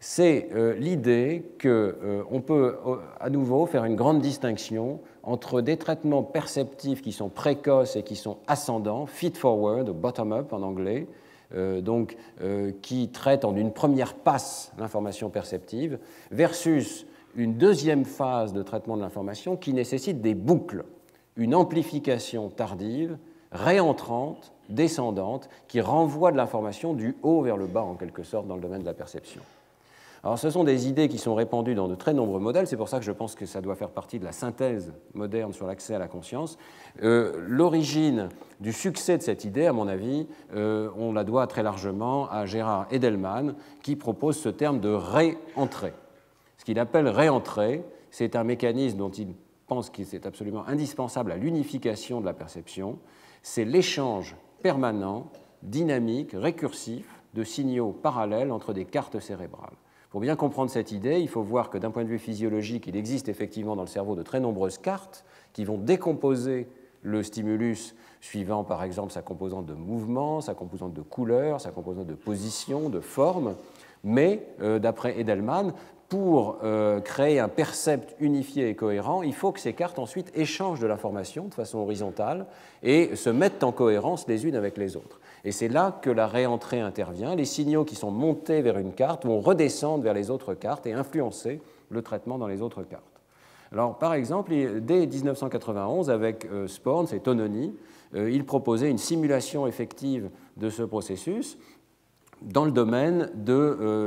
c'est l'idée qu'on peut à nouveau faire une grande distinction entre des traitements perceptifs qui sont précoces et qui sont ascendants, feed-forward ou bottom-up en anglais, qui traitent en une première passe l'information perceptive, versus une deuxième phase de traitement de l'information qui nécessite des boucles, une amplification tardive, réentrante, descendante, qui renvoie de l'information du haut vers le bas en quelque sorte dans le domaine de la perception. Alors, ce sont des idées qui sont répandues dans de très nombreux modèles, c'est pour ça que je pense que ça doit faire partie de la synthèse moderne sur l'accès à la conscience. L'origine du succès de cette idée, à mon avis, on la doit très largement à Gerhard Edelman, qui propose ce terme de réentrée. Ce qu'il appelle réentrée, c'est un mécanisme dont il pense qu'il est absolument indispensable à l'unification de la perception, c'est l'échange permanent, dynamique, récursif de signaux parallèles entre des cartes cérébrales. Pour bien comprendre cette idée, il faut voir que d'un point de vue physiologique, il existe effectivement dans le cerveau de très nombreuses cartes qui vont décomposer le stimulus suivant par exemple sa composante de mouvement, sa composante de couleur, sa composante de position, de forme. Mais, d'après Edelman, pour créer un percept unifié et cohérent, il faut que ces cartes ensuite échangent de l'information de façon horizontale et se mettent en cohérence les unes avec les autres. Et c'est là que la réentrée intervient. Les signaux qui sont montés vers une carte vont redescendre vers les autres cartes et influencer le traitement dans les autres cartes. Alors, par exemple, dès 1991, avec Sporns et Tononi, il proposait une simulation effective de ce processus dans le domaine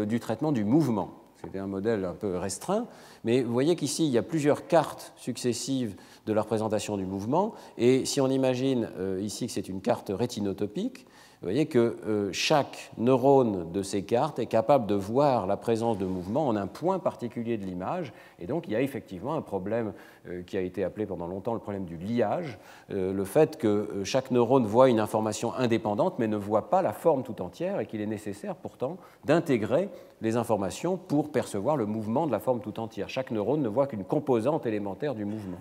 du traitement du mouvement. C'était un modèle un peu restreint, mais vous voyez qu'ici, il y a plusieurs cartes successives de la représentation du mouvement, et si on imagine ici que c'est une carte rétinotopique, vous voyez que chaque neurone de ces cartes est capable de voir la présence de mouvement en un point particulier de l'image, et donc il y a effectivement un problème qui a été appelé pendant longtemps le problème du liage, le fait que chaque neurone voit une information indépendante mais ne voit pas la forme tout entière et qu'il est nécessaire pourtant d'intégrer les informations pour percevoir le mouvement de la forme tout entière. Chaque neurone ne voit qu'une composante élémentaire du mouvement.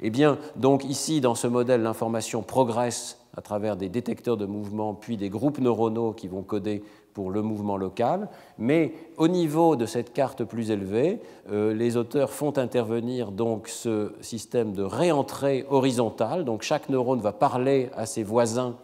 Eh bien, donc ici, dans ce modèle, l'information progresse à travers des détecteurs de mouvement, puis des groupes neuronaux qui vont coder pour le mouvement local, mais au niveau de cette carte plus élevée, les auteurs font intervenir donc ce système de réentrée horizontale, donc chaque neurone va parler à ses voisins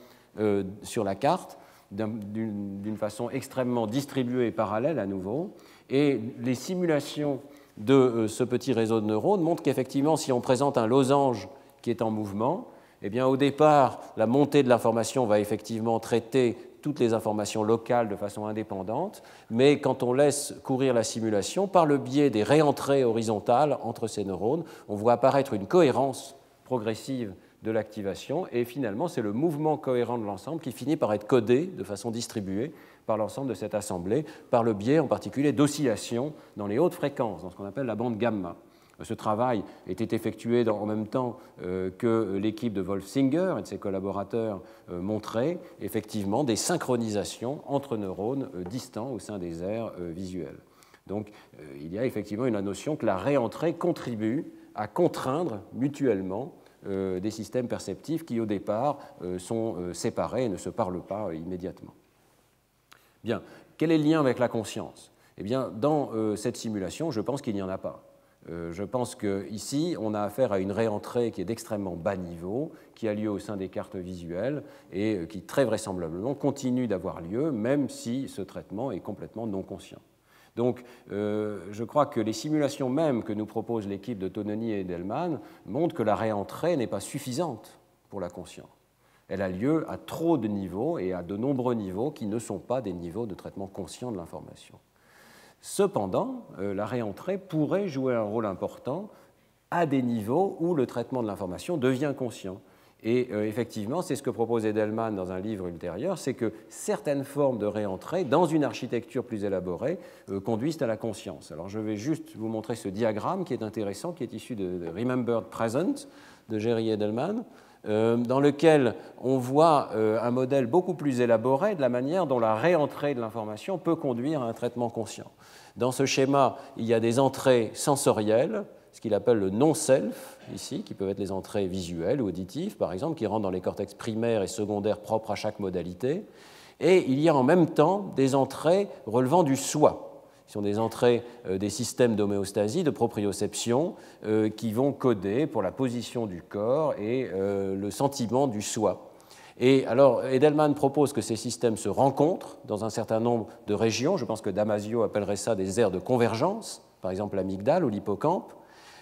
sur la carte d'une façon extrêmement distribuée et parallèle à nouveau, et les simulations de ce petit réseau de neurones montrent qu'effectivement, si on présente un losange qui est en mouvement, eh bien, au départ, la montée de l'information va effectivement traiter toutes les informations locales de façon indépendante, mais quand on laisse courir la simulation, par le biais des réentrées horizontales entre ces neurones, on voit apparaître une cohérence progressive de l'activation, et finalement, c'est le mouvement cohérent de l'ensemble qui finit par être codé de façon distribuée par l'ensemble de cette assemblée, par le biais en particulier d'oscillations dans les hautes fréquences, dans ce qu'on appelle la bande gamma. Ce travail était effectué en même temps que l'équipe de Wolf-Singer et de ses collaborateurs montrait effectivement des synchronisations entre neurones distants au sein des aires visuelles. Donc il y a effectivement la notion que la réentrée contribue à contraindre mutuellement des systèmes perceptifs qui au départ sont séparés et ne se parlent pas immédiatement. Bien, quel est le lien avec la conscience? Eh bien, dans cette simulation, je pense qu'il n'y en a pas. Je pense qu'ici, on a affaire à une réentrée qui est d'extrêmement bas niveau, qui a lieu au sein des cartes visuelles et qui, très vraisemblablement, continue d'avoir lieu, même si ce traitement est complètement non conscient. Donc, je crois que les simulations même que nous propose l'équipe de Tononi et Edelman montrent que la réentrée n'est pas suffisante pour la conscience. Elle a lieu à trop de niveaux et à de nombreux niveaux qui ne sont pas des niveaux de traitement conscient de l'information. Cependant, la réentrée pourrait jouer un rôle important à des niveaux où le traitement de l'information devient conscient. Et effectivement, c'est ce que propose Edelman dans un livre ultérieur, c'est que certaines formes de réentrée, dans une architecture plus élaborée, conduisent à la conscience. Alors je vais juste vous montrer ce diagramme qui est intéressant, qui est issu de Remembered Present de Jerry Edelman, dans lequel on voit un modèle beaucoup plus élaboré de la manière dont la réentrée de l'information peut conduire à un traitement conscient. Dans ce schéma, il y a des entrées sensorielles, ce qu'il appelle le non-self, ici, qui peuvent être les entrées visuelles ou auditives, par exemple, qui rentrent dans les cortex primaires et secondaires propres à chaque modalité. Et il y a en même temps des entrées relevant du soi, qui sont des entrées des systèmes d'homéostasie, de proprioception, qui vont coder pour la position du corps et le sentiment du soi. Et alors, Edelman propose que ces systèmes se rencontrent dans un certain nombre de régions. Je pense que Damasio appellerait ça des aires de convergence, par exemple l'amygdale ou l'hippocampe.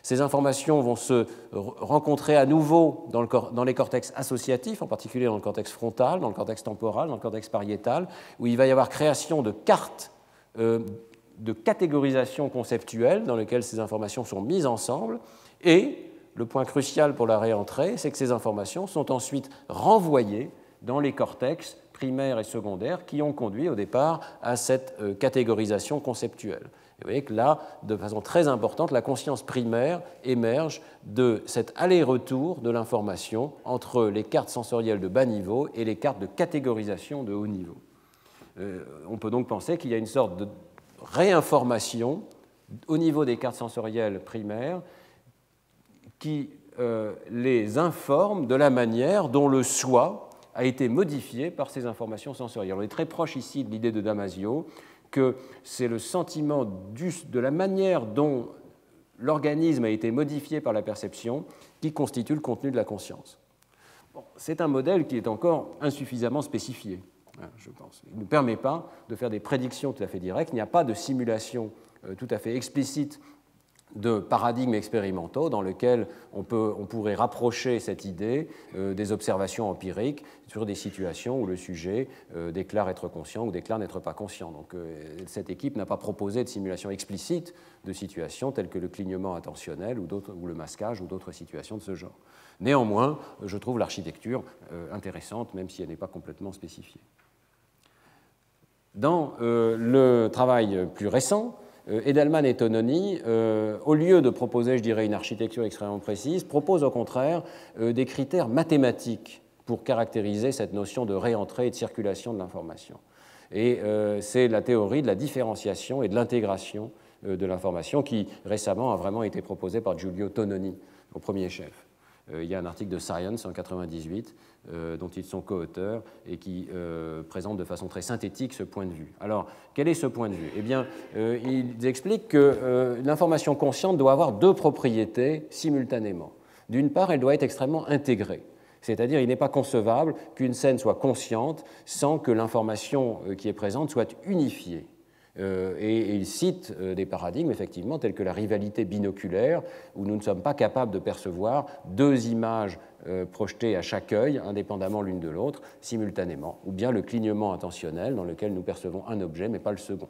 Ces informations vont se rencontrer à nouveau dans les cortex associatifs, en particulier dans le cortex frontal, dans le cortex temporal, dans le cortex pariétal, où il va y avoir création de cartes de catégorisation conceptuelle dans lesquelles ces informations sont mises ensemble. Et le point crucial pour la réentrée, c'est que ces informations sont ensuite renvoyées dans les cortex primaires et secondaires qui ont conduit au départ à cette catégorisation conceptuelle. Et vous voyez que là, de façon très importante, la conscience primaire émerge de cet aller-retour de l'information entre les cartes sensorielles de bas niveau et les cartes de catégorisation de haut niveau. On peut donc penser qu'il y a une sorte de réinformation au niveau des cartes sensorielles primaires qui les informe de la manière dont le soi a été modifié par ces informations sensorielles. On est très proche ici de l'idée de Damasio, que c'est le sentiment de la manière dont l'organisme a été modifié par la perception qui constitue le contenu de la conscience. Bon, c'est un modèle qui est encore insuffisamment spécifié, je pense. Il ne permet pas de faire des prédictions tout à fait directes. Il n'y a pas de simulation tout à fait explicite de paradigmes expérimentaux dans lesquels on pourrait rapprocher cette idée des observations empiriques sur des situations où le sujet déclare être conscient ou déclare n'être pas conscient. Donc cette équipe n'a pas proposé de simulation explicite de situations telles que le clignement attentionnel ou le masquage ou d'autres situations de ce genre. Néanmoins, je trouve l'architecture intéressante, même si elle n'est pas complètement spécifiée. Dans le travail plus récent, Edelman et Tononi, au lieu de proposer, je dirais, une architecture extrêmement précise, proposent au contraire des critères mathématiques pour caractériser cette notion de réentrée et de circulation de l'information. Et c'est la théorie de la différenciation et de l'intégration de l'information qui, récemment, a vraiment été proposée par Giulio Tononi, au premier chef. Il y a un article de Science en 1998 dont ils sont co-auteurs et qui présente de façon très synthétique ce point de vue. Alors, quel est ce point de vue? Eh bien, ils expliquent que l'information consciente doit avoir deux propriétés simultanément. D'une part, elle doit être extrêmement intégrée. C'est-à-dire, il n'est pas concevable qu'une scène soit consciente sans que l'information qui est présente soit unifiée. Et il cite des paradigmes, effectivement, tels que la rivalité binoculaire, où nous ne sommes pas capables de percevoir deux images projetées à chaque œil, indépendamment l'une de l'autre, simultanément, ou bien le clignement intentionnel, dans lequel nous percevons un objet, mais pas le second.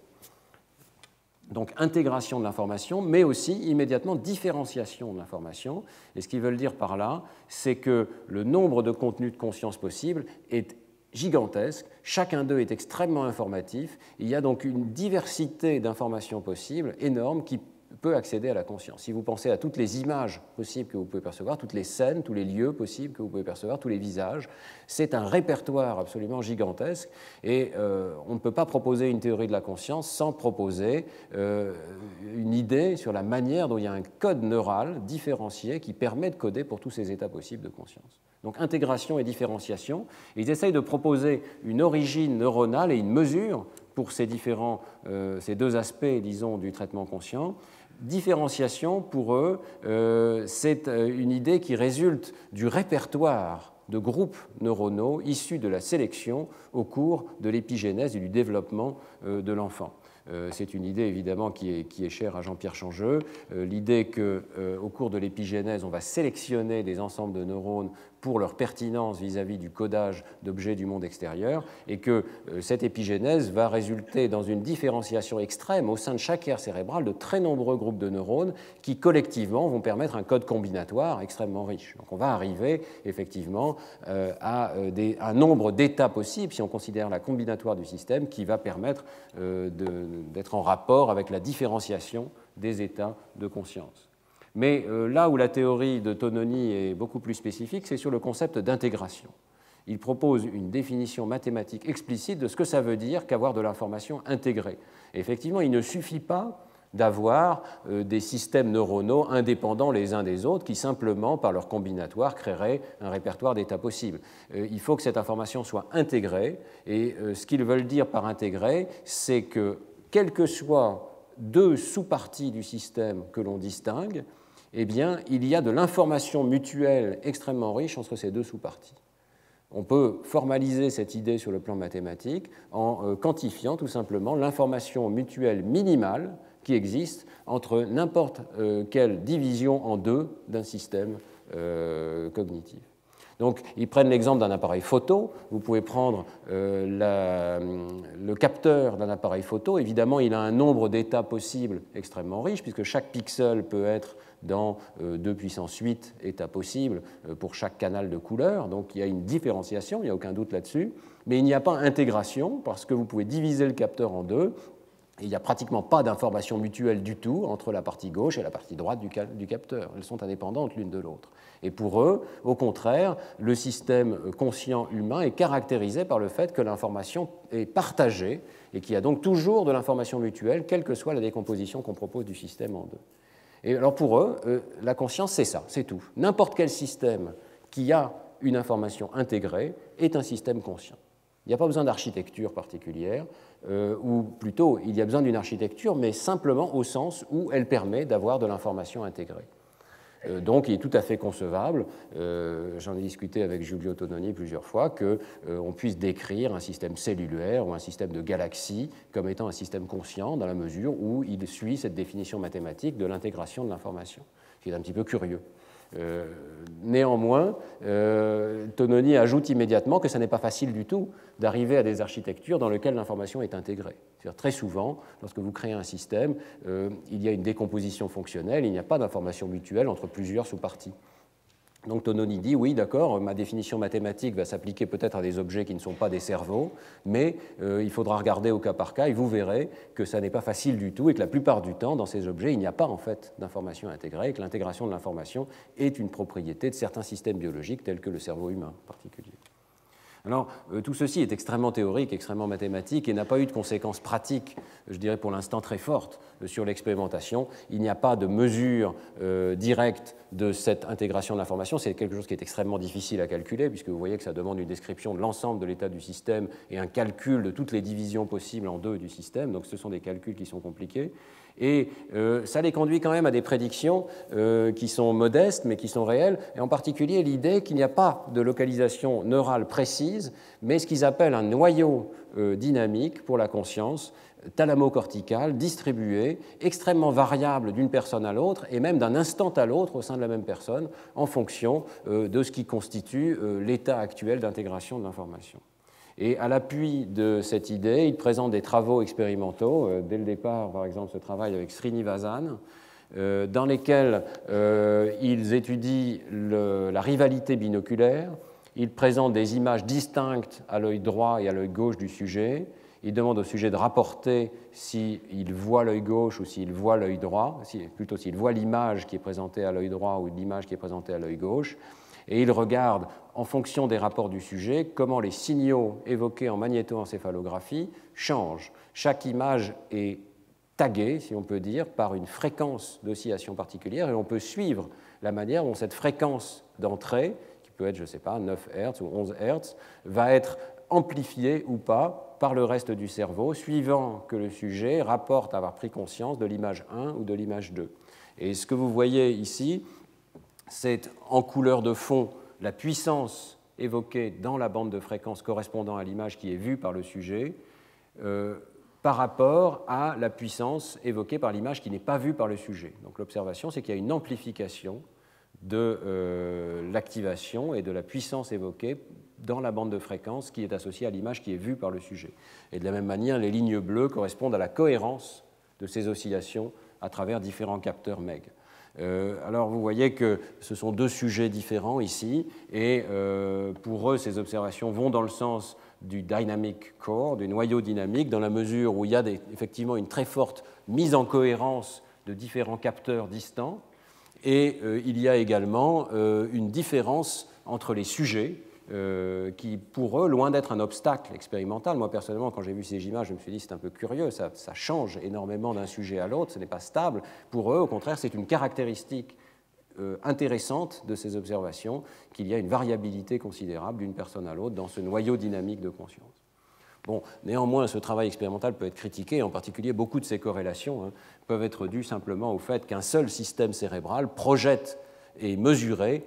Donc, intégration de l'information, mais aussi immédiatement différenciation de l'information. Et ce qu'ils veulent dire par là, c'est que le nombre de contenus de conscience possibles est gigantesque, chacun d'eux est extrêmement informatif, il y a donc une diversité d'informations possibles énorme qui peut accéder à la conscience. Si vous pensez à toutes les images possibles que vous pouvez percevoir, toutes les scènes, tous les lieux possibles que vous pouvez percevoir, tous les visages, c'est un répertoire absolument gigantesque et on ne peut pas proposer une théorie de la conscience sans proposer une idée sur la manière dont il y a un code neural différencié qui permet de coder pour tous ces états possibles de conscience. Donc intégration et différenciation. Ils essayent de proposer une origine neuronale et une mesure pour ces deux aspects, disons, du traitement conscient. Différenciation, pour eux, c'est une idée qui résulte du répertoire de groupes neuronaux issus de la sélection au cours de l'épigénèse et du développement de l'enfant. C'est une idée évidemment qui est chère à Jean-Pierre Changeux, l'idée qu'au cours de l'épigénèse, on va sélectionner des ensembles de neurones pour leur pertinence vis-à-vis du codage d'objets du monde extérieur et que cette épigénèse va résulter dans une différenciation extrême au sein de chaque aire cérébrale de très nombreux groupes de neurones qui collectivement vont permettre un code combinatoire extrêmement riche. Donc on va arriver effectivement à un nombre d'états possibles si on considère la combinatoire du système qui va permettre d'être en rapport avec la différenciation des états de conscience. Mais là où la théorie de Tononi est beaucoup plus spécifique, c'est sur le concept d'intégration. Il propose une définition mathématique explicite de ce que ça veut dire qu'avoir de l'information intégrée. Et effectivement, il ne suffit pas d'avoir des systèmes neuronaux indépendants les uns des autres qui simplement, par leur combinatoire, créeraient un répertoire d'états possibles. Il faut que cette information soit intégrée, et ce qu'ils veulent dire par intégrée, c'est que, quelles que soient deux sous-parties du système que l'on distingue, eh bien, il y a de l'information mutuelle extrêmement riche entre ces deux sous-parties. On peut formaliser cette idée sur le plan mathématique en quantifiant tout simplement l'information mutuelle minimale qui existe entre n'importe quelle division en deux d'un système cognitif. Donc, ils prennent l'exemple d'un appareil photo. Vous pouvez prendre le capteur d'un appareil photo. Évidemment, il a un nombre d'états possibles extrêmement riche, puisque chaque pixel peut être dans 2 puissance 8 états possibles pour chaque canal de couleur. Donc, il y a une différenciation, il n'y a aucun doute là-dessus. Mais il n'y a pas intégration, parce que vous pouvez diviser le capteur en deux. Et il n'y a pratiquement pas d'information mutuelle du tout entre la partie gauche et la partie droite du capteur. Elles sont indépendantes l'une de l'autre. Et pour eux, au contraire, le système conscient humain est caractérisé par le fait que l'information est partagée et qu'il y a donc toujours de l'information mutuelle, quelle que soit la décomposition qu'on propose du système en deux. Et alors pour eux, la conscience, c'est ça, c'est tout. N'importe quel système qui a une information intégrée est un système conscient. Il n'y a pas besoin d'architecture particulière, ou plutôt, il y a besoin d'une architecture, mais simplement au sens où elle permet d'avoir de l'information intégrée. Donc il est tout à fait concevable, j'en ai discuté avec Giulio Tononi plusieurs fois, qu'on puisse décrire un système cellulaire ou un système de galaxies comme étant un système conscient dans la mesure où il suit cette définition mathématique de l'intégration de l'information, ce qui est un petit peu curieux. Néanmoins, Tononi ajoute immédiatement que ce n'est pas facile du tout d'arriver à des architectures dans lesquelles l'information est intégrée. C'est-à-dire, très souvent, lorsque vous créez un système, il y a une décomposition fonctionnelle, il n'y a pas d'information mutuelle entre plusieurs sous-parties. Donc Tononi dit, oui, d'accord, ma définition mathématique va s'appliquer peut-être à des objets qui ne sont pas des cerveaux, mais il faudra regarder au cas par cas et vous verrez que ça n'est pas facile du tout et que la plupart du temps, dans ces objets, il n'y a pas en fait d'information intégrée et que l'intégration de l'information est une propriété de certains systèmes biologiques tels que le cerveau humain en particulier. Alors, tout ceci est extrêmement théorique, extrêmement mathématique et n'a pas eu de conséquences pratiques, je dirais pour l'instant très fortes, sur l'expérimentation. Il n'y a pas de mesure directe de cette intégration de l'information. C'est quelque chose qui est extrêmement difficile à calculer, puisque vous voyez que ça demande une description de l'ensemble de l'état du système et un calcul de toutes les divisions possibles en deux du système. Donc, ce sont des calculs qui sont compliqués. Et ça les conduit quand même à des prédictions qui sont modestes, mais qui sont réelles, et en particulier l'idée qu'il n'y a pas de localisation neurale précise, mais ce qu'ils appellent un noyau dynamique pour la conscience, thalamo-cortical, distribué, extrêmement variable d'une personne à l'autre, et même d'un instant à l'autre au sein de la même personne, en fonction de ce qui constitue l'état actuel d'intégration de l'information. Et à l'appui de cette idée, il présente des travaux expérimentaux, dès le départ, par exemple, ce travail avec Srinivasan, dans lesquels ils étudient la rivalité binoculaire, ils présentent des images distinctes à l'œil droit et à l'œil gauche du sujet, ils demandent au sujet de rapporter s'il voit l'œil gauche ou s'il voit l'œil droit, plutôt s'il voit l'image qui est présentée à l'œil droit ou l'image qui est présentée à l'œil gauche, et il regarde, en fonction des rapports du sujet, comment les signaux évoqués en magnétoencéphalographie changent. Chaque image est taguée, si on peut dire, par une fréquence d'oscillation particulière, et on peut suivre la manière dont cette fréquence d'entrée, qui peut être, je ne sais pas, 9 Hz ou 11 Hz, va être amplifiée ou pas par le reste du cerveau, suivant que le sujet rapporte avoir pris conscience de l'image 1 ou de l'image 2. Et ce que vous voyez ici, c'est en couleur de fond la puissance évoquée dans la bande de fréquence correspondant à l'image qui est vue par le sujet par rapport à la puissance évoquée par l'image qui n'est pas vue par le sujet. Donc l'observation, c'est qu'il y a une amplification de l'activation et de la puissance évoquée dans la bande de fréquence qui est associée à l'image qui est vue par le sujet. Et de la même manière, les lignes bleues correspondent à la cohérence de ces oscillations à travers différents capteurs MEG. Alors vous voyez que ce sont deux sujets différents ici, et pour eux, ces observations vont dans le sens du dynamic core, du noyau dynamique, dans la mesure où il y a effectivement une très forte mise en cohérence de différents capteurs distants, et il y a également une différence entre les sujets, qui, pour eux, loin d'être un obstacle expérimental. Moi, personnellement, quand j'ai vu ces images, je me suis dit c'est un peu curieux, ça change énormément d'un sujet à l'autre, ce n'est pas stable. Pour eux, au contraire, c'est une caractéristique intéressante de ces observations, qu'il y a une variabilité considérable d'une personne à l'autre dans ce noyau dynamique de conscience. Bon, néanmoins, ce travail expérimental peut être critiqué, en particulier beaucoup de ces corrélations peuvent être dues simplement au fait qu'un seul système cérébral projette et mesuré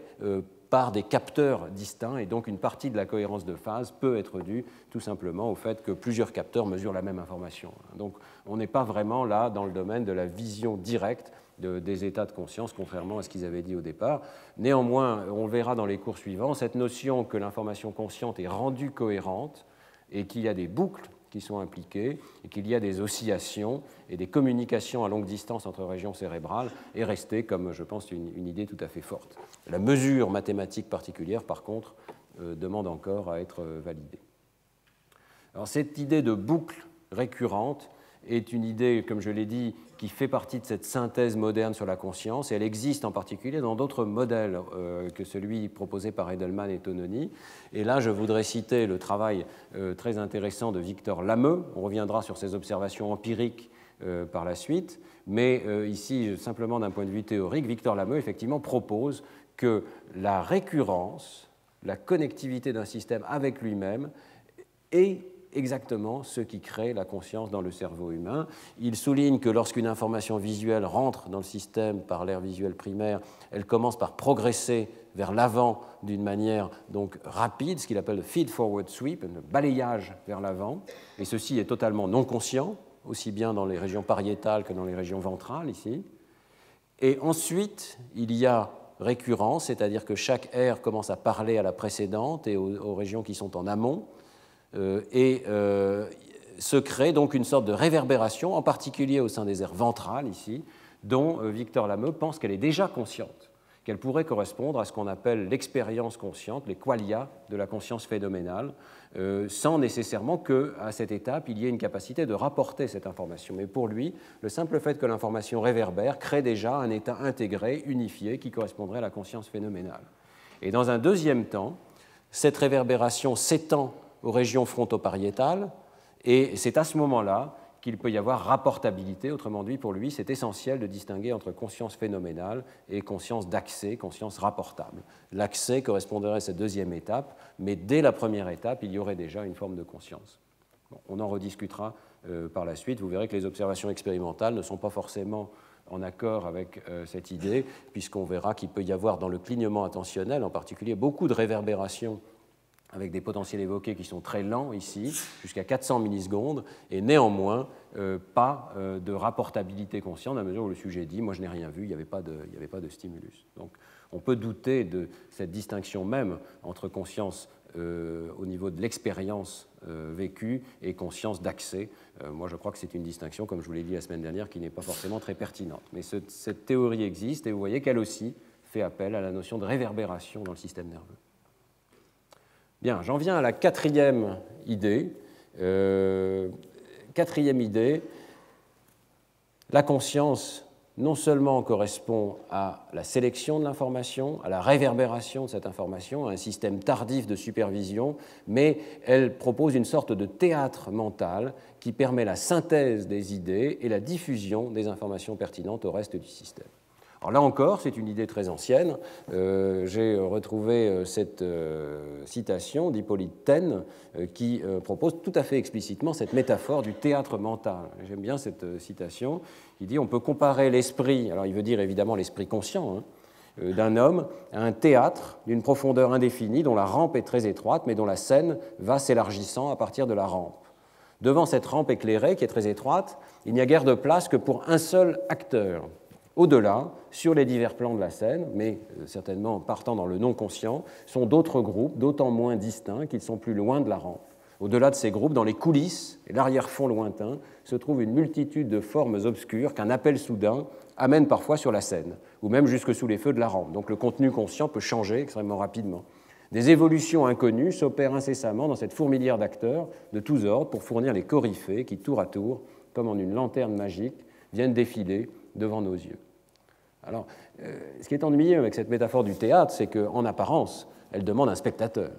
par des capteurs distincts, et donc une partie de la cohérence de phase peut être due tout simplement au fait que plusieurs capteurs mesurent la même information. Donc on n'est pas vraiment là dans le domaine de la vision directe des états de conscience, contrairement à ce qu'ils avaient dit au départ. Néanmoins, on verra dans les cours suivants, cette notion que l'information consciente est rendue cohérente et qu'il y a des boucles qui sont impliquées et qu'il y a des oscillations et des communications à longue distance entre régions cérébrales est restée, comme je pense, une idée tout à fait forte. La mesure mathématique particulière, par contre, demande encore à être validée. Alors, cette idée de boucle récurrente est une idée, comme je l'ai dit, qui fait partie de cette synthèse moderne sur la conscience, et elle existe en particulier dans d'autres modèles que celui proposé par Edelman et Tononi. Et là, je voudrais citer le travail très intéressant de Victor Lameux. On reviendra sur ses observations empiriques par la suite, mais ici, simplement d'un point de vue théorique, Victor Lameux, effectivement, propose que la récurrence, la connectivité d'un système avec lui-même est exactement ce qui crée la conscience dans le cerveau humain. Il souligne que lorsqu'une information visuelle rentre dans le système par l'aire visuelle primaire, elle commence par progresser vers l'avant d'une manière donc rapide, ce qu'il appelle le feed-forward sweep, le balayage vers l'avant, et ceci est totalement non conscient, aussi bien dans les régions pariétales que dans les régions ventrales ici. Et ensuite, il y a récurrence, c'est-à-dire que chaque aire commence à parler à la précédente et aux régions qui sont en amont, se crée donc une sorte de réverbération, en particulier au sein des aires ventrales ici, dont Victor Lameux pense qu'elle est déjà consciente, qu'elle pourrait correspondre à ce qu'on appelle l'expérience consciente, les qualia de la conscience phénoménale, sans nécessairement qu'à cette étape, il y ait une capacité de rapporter cette information. Mais pour lui, le simple fait que l'information réverbère crée déjà un état intégré, unifié, qui correspondrait à la conscience phénoménale. Et dans un deuxième temps, cette réverbération s'étend aux régions frontopariétales, et c'est à ce moment-là qu'il peut y avoir rapportabilité. Autrement dit, pour lui, c'est essentiel de distinguer entre conscience phénoménale et conscience d'accès, conscience rapportable. L'accès correspondrait à cette deuxième étape, mais dès la première étape, il y aurait déjà une forme de conscience. Bon, on en rediscutera par la suite. Vous verrez que les observations expérimentales ne sont pas forcément en accord avec cette idée, puisqu'on verra qu'il peut y avoir dans le clignement attentionnel, en particulier, beaucoup de réverbérations avec des potentiels évoqués qui sont très lents ici, jusqu'à 400 millisecondes, et néanmoins pas de rapportabilité consciente, à mesure où le sujet dit « moi je n'ai rien vu, il n'y avait pas de stimulus ». Donc on peut douter de cette distinction même entre conscience au niveau de l'expérience vécue et conscience d'accès. Moi je crois que c'est une distinction, comme je vous l'ai dit la semaine dernière, qui n'est pas forcément très pertinente. Mais cette théorie existe, et vous voyez qu'elle aussi fait appel à la notion de réverbération dans le système nerveux. Bien, j'en viens à la quatrième idée. La conscience non seulement correspond à la sélection de l'information, à la réverbération de cette information, à un système tardif de supervision, mais elle propose une sorte de théâtre mental qui permet la synthèse des idées et la diffusion des informations pertinentes au reste du système. Alors là encore, c'est une idée très ancienne. J'ai retrouvé cette citation d'Hippolyte Taine qui propose tout à fait explicitement cette métaphore du théâtre mental. J'aime bien cette citation. Il dit on peut comparer l'esprit, alors il veut dire évidemment l'esprit conscient, d'un homme à un théâtre d'une profondeur indéfinie dont la rampe est très étroite mais dont la scène va s'élargissant à partir de la rampe. Devant cette rampe éclairée qui est très étroite, il n'y a guère de place que pour un seul acteur. Au-delà, sur les divers plans de la scène, mais certainement partant dans le non-conscient, sont d'autres groupes, d'autant moins distincts qu'ils sont plus loin de la rampe. Au-delà de ces groupes, dans les coulisses et l'arrière-fond lointain, se trouve une multitude de formes obscures qu'un appel soudain amène parfois sur la scène, ou même jusque sous les feux de la rampe. Donc le contenu conscient peut changer extrêmement rapidement. Des évolutions inconnues s'opèrent incessamment dans cette fourmilière d'acteurs de tous ordres pour fournir les coryphées qui, tour à tour, comme en une lanterne magique, viennent défiler devant nos yeux. Alors, ce qui est ennuyeux avec cette métaphore du théâtre, c'est qu'en apparence, elle demande un spectateur.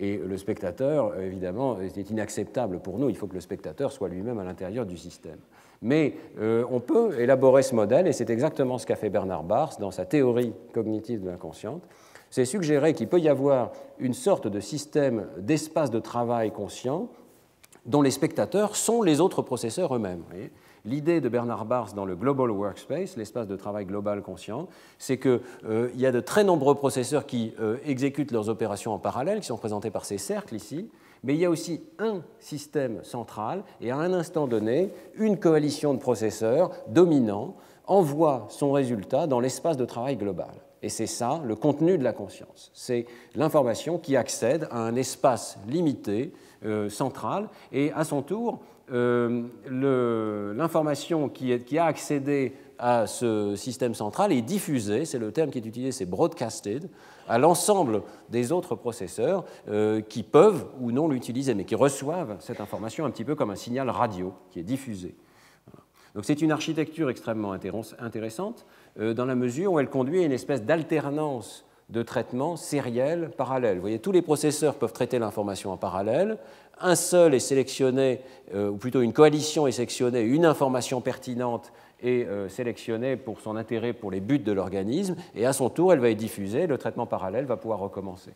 Et le spectateur, évidemment, est inacceptable pour nous. Il faut que le spectateur soit lui-même à l'intérieur du système. Mais on peut élaborer ce modèle, et c'est exactement ce qu'a fait Bernard Baars dans sa théorie cognitive de l'inconsciente. C'est suggérer qu'il peut y avoir une sorte de système d'espace de travail conscient dont les spectateurs sont les autres processeurs eux-mêmes. L'idée de Bernard Baars dans le Global Workspace, l'espace de travail global conscient, c'est qu'il y a de très nombreux processeurs qui exécutent leurs opérations en parallèle, qui sont représentés par ces cercles ici, mais il y a aussi un système central, et à un instant donné, une coalition de processeurs dominants envoie son résultat dans l'espace de travail global. Et c'est ça, le contenu de la conscience. C'est l'information qui accède à un espace limité, central, et à son tour, l'information qui a accédé à ce système central est diffusée, c'est le terme qui est utilisé, c'est broadcasted, à l'ensemble des autres processeurs qui peuvent ou non l'utiliser, mais qui reçoivent cette information un petit peu comme un signal radio qui est diffusé. Donc c'est une architecture extrêmement intéressante dans la mesure où elle conduit à une espèce d'alternance de traitement sériel parallèle. Vous voyez, tous les processeurs peuvent traiter l'information en parallèle. Un seul est sélectionné, ou plutôt une coalition est sélectionnée, une information pertinente est sélectionnée pour son intérêt pour les buts de l'organisme, et à son tour, elle va être diffusée, le traitement parallèle va pouvoir recommencer.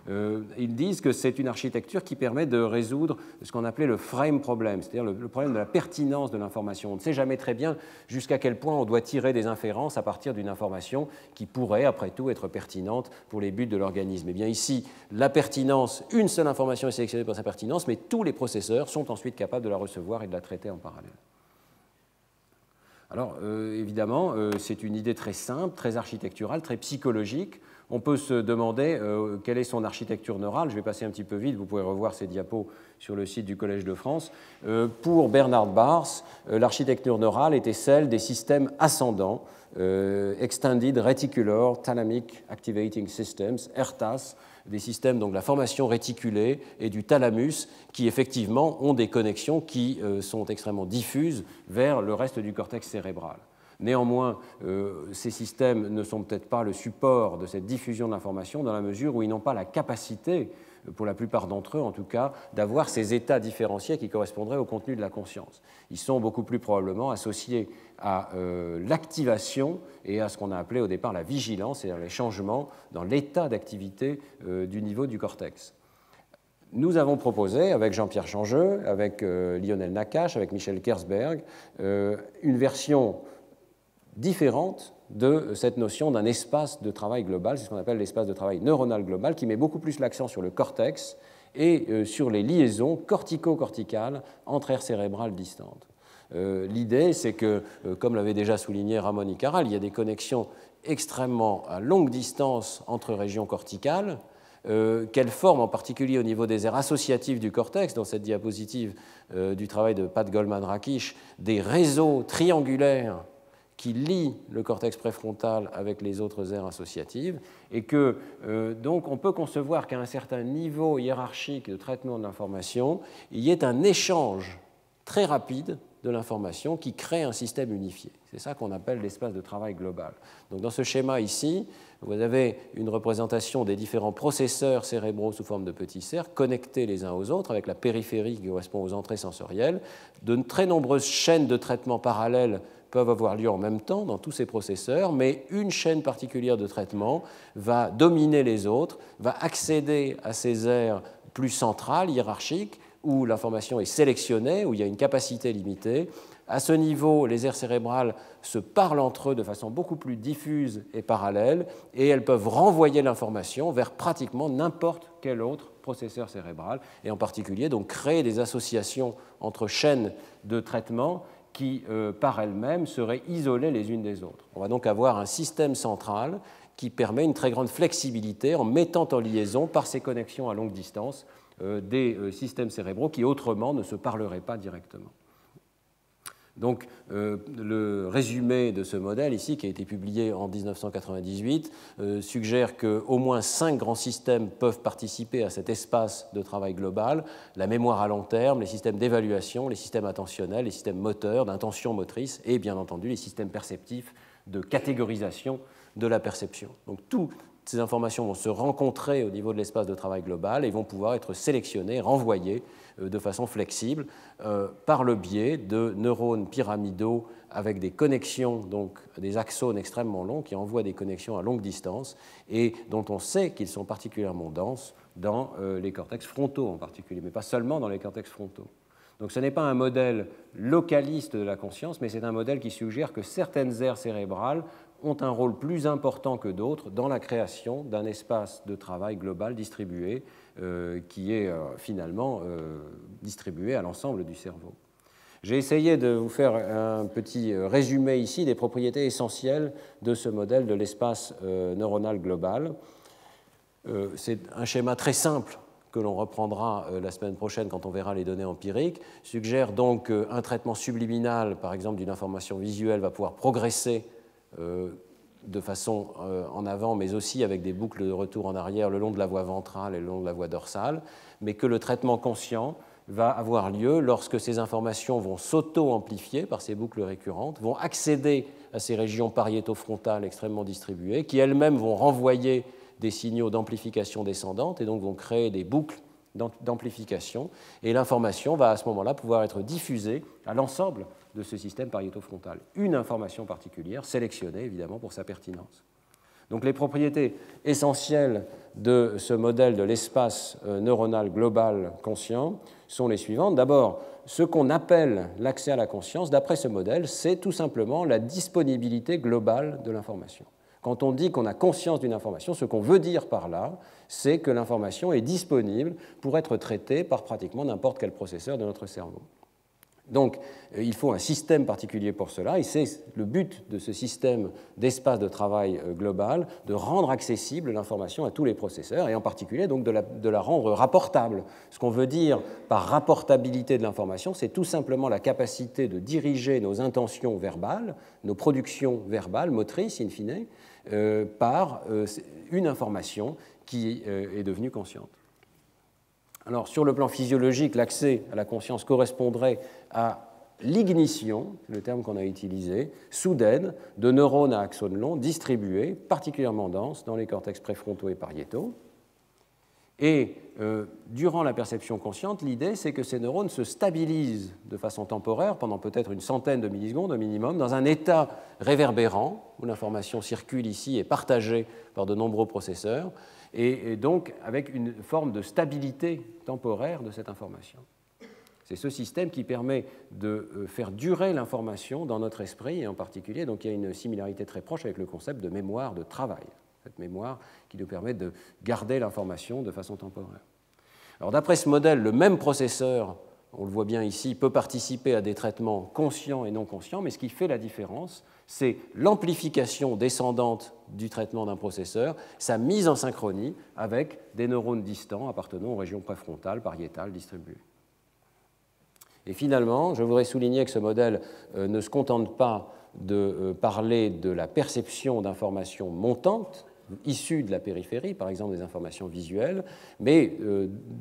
Ils disent que c'est une architecture qui permet de résoudre ce qu'on appelait le frame problem, c'est-à-dire le problème de la pertinence de l'information. On ne sait jamais très bien jusqu'à quel point on doit tirer des inférences à partir d'une information qui pourrait, après tout, être pertinente pour les buts de l'organisme. Et bien ici, la pertinence, une seule information est sélectionnée pour sa pertinence, mais tous les processeurs sont ensuite capables de la recevoir et de la traiter en parallèle. Alors, évidemment, c'est une idée très simple, très architecturale, très psychologique. On peut se demander quelle est son architecture neurale. Je vais passer un petit peu vite, vous pouvez revoir ces diapos sur le site du Collège de France. Pour Bernard Baars, l'architecture neurale était celle des systèmes ascendants, Extended Reticular Thalamic Activating Systems, ERTAS, des systèmes donc de la formation réticulée et du thalamus qui effectivement ont des connexions qui sont extrêmement diffuses vers le reste du cortex cérébral. Néanmoins, ces systèmes ne sont peut-être pas le support de cette diffusion de l'information dans la mesure où ils n'ont pas la capacité, pour la plupart d'entre eux en tout cas, d'avoir ces états différenciés qui correspondraient au contenu de la conscience. Ils sont beaucoup plus probablement associés à l'activation et à ce qu'on a appelé au départ la vigilance, c'est-à-dire les changements dans l'état d'activité du niveau du cortex. Nous avons proposé, avec Jean-Pierre Changeux, avec Lionel Nakache, avec Michel Kersberg, une version différente de cette notion d'un espace de travail global, c'est ce qu'on appelle l'espace de travail neuronal global, qui met beaucoup plus l'accent sur le cortex et sur les liaisons cortico-corticales entre aires cérébrales distantes. L'idée, c'est que, comme l'avait déjà souligné Ramon y Caral, il y a des connexions extrêmement à longue distance entre régions corticales, qu'elles forment en particulier au niveau des aires associatives du cortex. Dans cette diapositive du travail de Pat Goldman-Rakish, des réseaux triangulaires qui lie le cortex préfrontal avec les autres aires associatives, et que donc on peut concevoir qu'à un certain niveau hiérarchique de traitement de l'information, il y ait un échange très rapide de l'information qui crée un système unifié. C'est ça qu'on appelle l'espace de travail global. Donc dans ce schéma ici, vous avez une représentation des différents processeurs cérébraux sous forme de petits cercles connectés les uns aux autres avec la périphérie qui correspond aux entrées sensorielles. De très nombreuses chaînes de traitement parallèles peuvent avoir lieu en même temps dans tous ces processeurs, mais une chaîne particulière de traitement va dominer les autres, va accéder à ces aires plus centrales, hiérarchiques, où l'information est sélectionnée, où il y a une capacité limitée. À ce niveau, les aires cérébrales se parlent entre eux de façon beaucoup plus diffuse et parallèle, et elles peuvent renvoyer l'information vers pratiquement n'importe quel autre processeur cérébral, et en particulier donc créer des associations entre chaînes de traitement qui, par elles-mêmes, seraient isolées les unes des autres. On va donc avoir un système central qui permet une très grande flexibilité en mettant en liaison, par ces connexions à longue distance, des systèmes cérébraux qui autrement ne se parleraient pas directement. Donc, le résumé de ce modèle ici, qui a été publié en 1998, suggère qu'au moins 5 grands systèmes peuvent participer à cet espace de travail global: la mémoire à long terme, les systèmes d'évaluation, les systèmes attentionnels, les systèmes moteurs, d'intention motrice et bien entendu les systèmes perceptifs de catégorisation de la perception. Donc, toutes ces informations vont se rencontrer au niveau de l'espace de travail global et vont pouvoir être sélectionnées, renvoyées de façon flexible par le biais de neurones pyramidaux avec des connexions, donc des axones extrêmement longs qui envoient des connexions à longue distance et dont on sait qu'ils sont particulièrement denses dans les cortex frontaux en particulier, mais pas seulement dans les cortex frontaux. Donc ce n'est pas un modèle localiste de la conscience, mais c'est un modèle qui suggère que certaines aires cérébrales ont un rôle plus important que d'autres dans la création d'un espace de travail global distribué qui est finalement distribué à l'ensemble du cerveau. J'ai essayé de vous faire un petit résumé ici des propriétés essentielles de ce modèle de l'espace neuronal global. C'est un schéma très simple que l'on reprendra la semaine prochaine quand on verra les données empiriques, suggère donc qu'un traitement subliminal, par exemple d'une information visuelle, va pouvoir progresser de façon en avant, mais aussi avec des boucles de retour en arrière le long de la voie ventrale et le long de la voie dorsale, mais que le traitement conscient va avoir lieu lorsque ces informations vont s'auto-amplifier par ces boucles récurrentes, vont accéder à ces régions pariétofrontales extrêmement distribuées, qui elles-mêmes vont renvoyer des signaux d'amplification descendante et donc vont créer des boucles d'amplification, et l'information va à ce moment-là pouvoir être diffusée à l'ensemble de ce système pariétofrontal. Une information particulière, sélectionnée évidemment pour sa pertinence. Donc les propriétés essentielles de ce modèle de l'espace neuronal global conscient sont les suivantes. D'abord, ce qu'on appelle l'accès à la conscience, d'après ce modèle, c'est tout simplement la disponibilité globale de l'information. Quand on dit qu'on a conscience d'une information, ce qu'on veut dire par là, c'est que l'information est disponible pour être traitée par pratiquement n'importe quel processeur de notre cerveau. Donc, il faut un système particulier pour cela, et c'est le but de ce système d'espace de travail global, de rendre accessible l'information à tous les processeurs, et en particulier donc de la rendre rapportable. Ce qu'on veut dire par rapportabilité de l'information, c'est tout simplement la capacité de diriger nos intentions verbales, nos productions verbales, motrices, in fine, par une information qui est devenue consciente. Alors, sur le plan physiologique, l'accès à la conscience correspondrait à l'ignition, le terme qu'on a utilisé, soudaine de neurones à axones longs distribués, particulièrement denses, dans les cortex préfrontaux et pariétaux. Et durant la perception consciente, l'idée, c'est que ces neurones se stabilisent de façon temporaire, pendant peut-être une centaine de millisecondes au minimum, dans un état réverbérant, où l'information circule ici et est partagée par de nombreux processeurs, et donc avec une forme de stabilité temporaire de cette information. C'est ce système qui permet de faire durer l'information dans notre esprit, et en particulier, donc il y a une similarité très proche avec le concept de mémoire de travail, cette mémoire qui nous permet de garder l'information de façon temporaire. Alors d'après ce modèle, le même processeur, on le voit bien ici, peut participer à des traitements conscients et non conscients, mais ce qui fait la différence, c'est l'amplification descendante du traitement d'un processeur, sa mise en synchronie avec des neurones distants appartenant aux régions préfrontales, pariétales, distribuées. Et finalement, je voudrais souligner que ce modèle ne se contente pas de parler de la perception d'informations montantes, issues de la périphérie, par exemple des informations visuelles, mais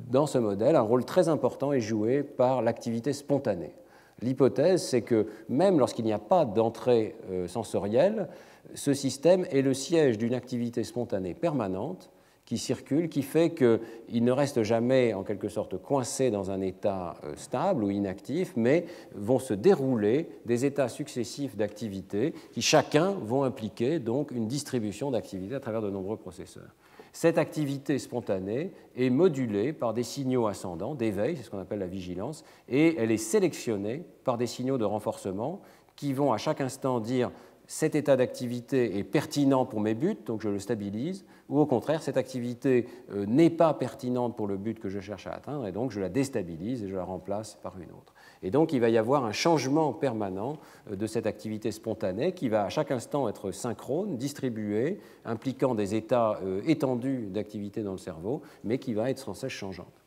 dans ce modèle, un rôle très important est joué par l'activité spontanée. L'hypothèse, c'est que même lorsqu'il n'y a pas d'entrée sensorielle, ce système est le siège d'une activité spontanée permanente qui circule, qui fait qu'il ne reste jamais en quelque sorte coincé dans un état stable ou inactif, mais vont se dérouler des états successifs d'activité qui chacun vont impliquer donc une distribution d'activité à travers de nombreux processeurs. Cette activité spontanée est modulée par des signaux ascendants d'éveil, c'est ce qu'on appelle la vigilance, et elle est sélectionnée par des signaux de renforcement qui vont à chaque instant dire cet état d'activité est pertinent pour mes buts, donc je le stabilise, ou au contraire, cette activité n'est pas pertinente pour le but que je cherche à atteindre, et donc je la déstabilise et je la remplace par une autre. Et donc il va y avoir un changement permanent de cette activité spontanée qui va à chaque instant être synchrone, distribuée, impliquant des états étendus d'activité dans le cerveau, mais qui va être sans cesse changeante.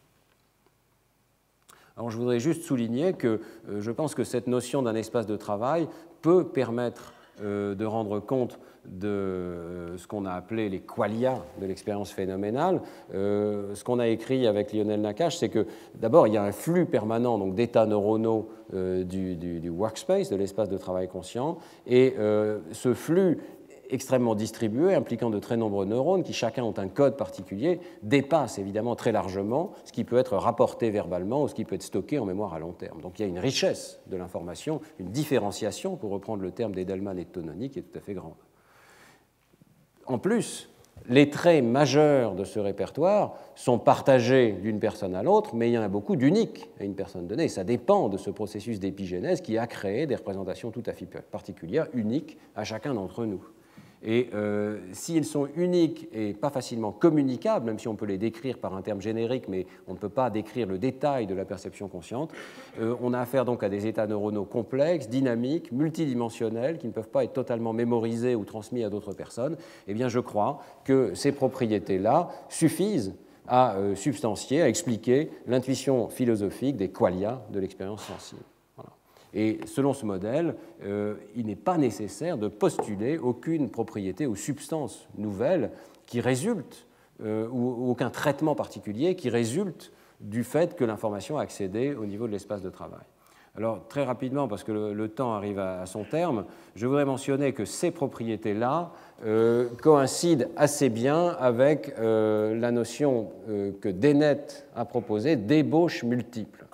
Alors je voudrais juste souligner que je pense que cette notion d'un espace de travail peut permettre de rendre compte de ce qu'on a appelé les qualia de l'expérience phénoménale. Ce qu'on a écrit avec Lionel Nakache, c'est que d'abord, il y a un flux permanent d'états neuronaux du workspace, de l'espace de travail conscient, et ce flux extrêmement distribué, impliquant de très nombreux neurones qui chacun ont un code particulier, dépasse évidemment très largement ce qui peut être rapporté verbalement ou ce qui peut être stocké en mémoire à long terme. Donc il y a une richesse de l'information, une différenciation, pour reprendre le terme d'Edelman et de Tononi, qui est tout à fait grande. En plus, les traits majeurs de ce répertoire sont partagés d'une personne à l'autre, mais il y en a beaucoup d'uniques à une personne donnée. Ça dépend de ce processus d'épigénèse qui a créé des représentations tout à fait particulières, uniques à chacun d'entre nous. Et s'ils sont uniques et pas facilement communicables, même si on peut les décrire par un terme générique, mais on ne peut pas décrire le détail de la perception consciente, on a affaire donc à des états neuronaux complexes, dynamiques, multidimensionnels, qui ne peuvent pas être totalement mémorisés ou transmis à d'autres personnes. Eh bien, je crois que ces propriétés-là suffisent à substantier, à expliquer l'intuition philosophique des qualia de l'expérience sensible. Et selon ce modèle, il n'est pas nécessaire de postuler aucune propriété ou substance nouvelle qui résulte, ou aucun traitement particulier qui résulte du fait que l'information a accédé au niveau de l'espace de travail. Alors, très rapidement, parce que le temps arrive à son terme, je voudrais mentionner que ces propriétés-là coïncident assez bien avec la notion que Dennett a proposée d'ébauche multiple.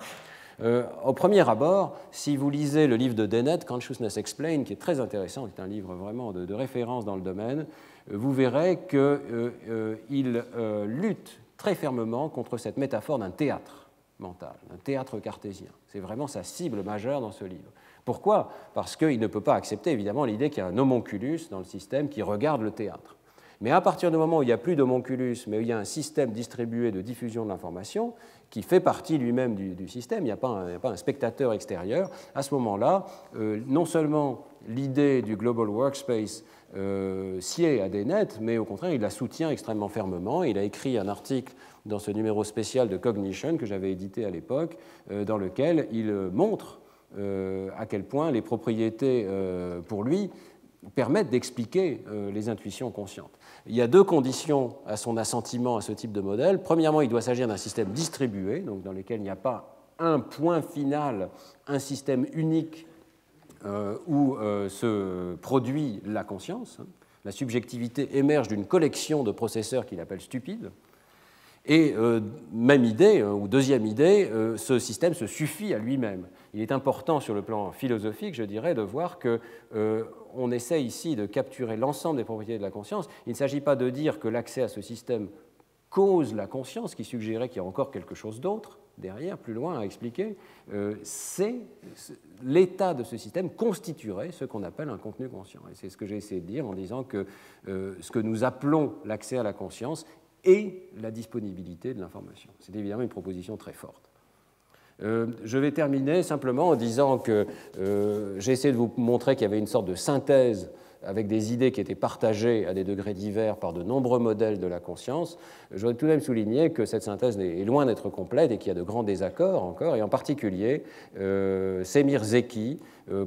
Au premier abord, si vous lisez le livre de Dennett, Consciousness Explained, qui est très intéressant, qui est un livre vraiment de référence dans le domaine, vous verrez qu'il lutte très fermement contre cette métaphore d'un théâtre mental, d'un théâtre cartésien. C'est vraiment sa cible majeure dans ce livre. Pourquoi? Parce qu'il ne peut pas accepter évidemment l'idée qu'il y a un homonculus dans le système qui regarde le théâtre. Mais à partir du moment où il n'y a plus d'homonculus, mais où il y a un système distribué de diffusion de l'information, qui fait partie lui-même du système, il n'y a pas un spectateur extérieur, à ce moment-là, non seulement l'idée du Global Workspace sied à des nets, mais au contraire, il la soutient extrêmement fermement. Il a écrit un article dans ce numéro spécial de Cognition que j'avais édité à l'époque, dans lequel il montre à quel point les propriétés, pour lui, permettent d'expliquer les intuitions conscientes. Il y a deux conditions à son assentiment à ce type de modèle. Premièrement, il doit s'agir d'un système distribué, donc dans lequel il n'y a pas un point final, un système unique où se produit la conscience. La subjectivité émerge d'une collection de processeurs qu'il appelle stupides. Et même idée, ou deuxième idée, ce système se suffit à lui-même. Il est important sur le plan philosophique, je dirais, de voir qu'on essaie ici de capturer l'ensemble des propriétés de la conscience. Il ne s'agit pas de dire que l'accès à ce système cause la conscience, qui suggérait qu'il y a encore quelque chose d'autre derrière, plus loin à expliquer. C'est l'état de ce système constituerait ce qu'on appelle un contenu conscient. Et c'est ce que j'ai essayé de dire en disant que ce que nous appelons l'accès à la conscience et la disponibilité de l'information. C'est évidemment une proposition très forte. Je vais terminer simplement en disant que j'ai essayé de vous montrer qu'il y avait une sorte de synthèse avec des idées qui étaient partagées à des degrés divers par de nombreux modèles de la conscience. Je voudrais tout de même souligner que cette synthèse est loin d'être complète et qu'il y a de grands désaccords encore, et en particulier, Semir Zeki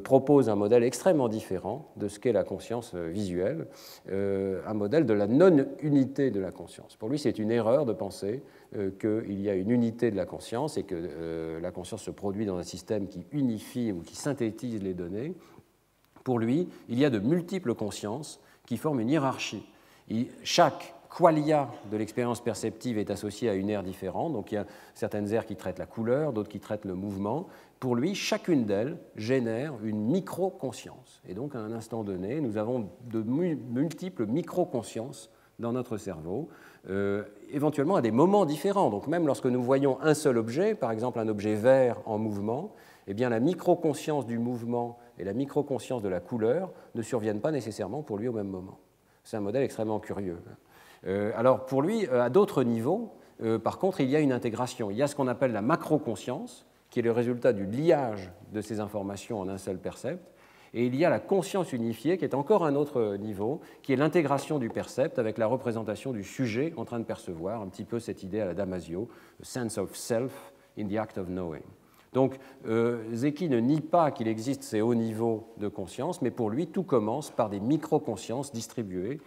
propose un modèle extrêmement différent de ce qu'est la conscience visuelle, un modèle de la non-unité de la conscience. Pour lui, c'est une erreur de penser qu'il y a une unité de la conscience et que la conscience se produit dans un système qui unifie ou qui synthétise les données. Pour lui, il y a de multiples consciences qui forment une hiérarchie. Chaque qualia de l'expérience perceptive est associée à une aire différente. Donc il y a certaines aires qui traitent la couleur, d'autres qui traitent le mouvement. Pour lui, chacune d'elles génère une micro-conscience. Et donc à un instant donné, nous avons de multiples micro-consciences dans notre cerveau, éventuellement à des moments différents. Donc même lorsque nous voyons un seul objet, par exemple un objet vert en mouvement, eh bien la micro-conscience du mouvement et la micro-conscience de la couleur ne surviennent pas nécessairement pour lui au même moment. C'est un modèle extrêmement curieux. Alors pour lui, à d'autres niveaux, par contre, il y a une intégration. Il y a ce qu'on appelle la macro-conscience, qui est le résultat du liage de ces informations en un seul percept, et il y a la conscience unifiée, qui est encore un autre niveau, qui est l'intégration du percept avec la représentation du sujet en train de percevoir, un petit peu cette idée à la Damasio, « sense of self in the act of knowing ». Donc, Zeki ne nie pas qu'il existe ces hauts niveaux de conscience, mais pour lui, tout commence par des micro-consciences distribuées.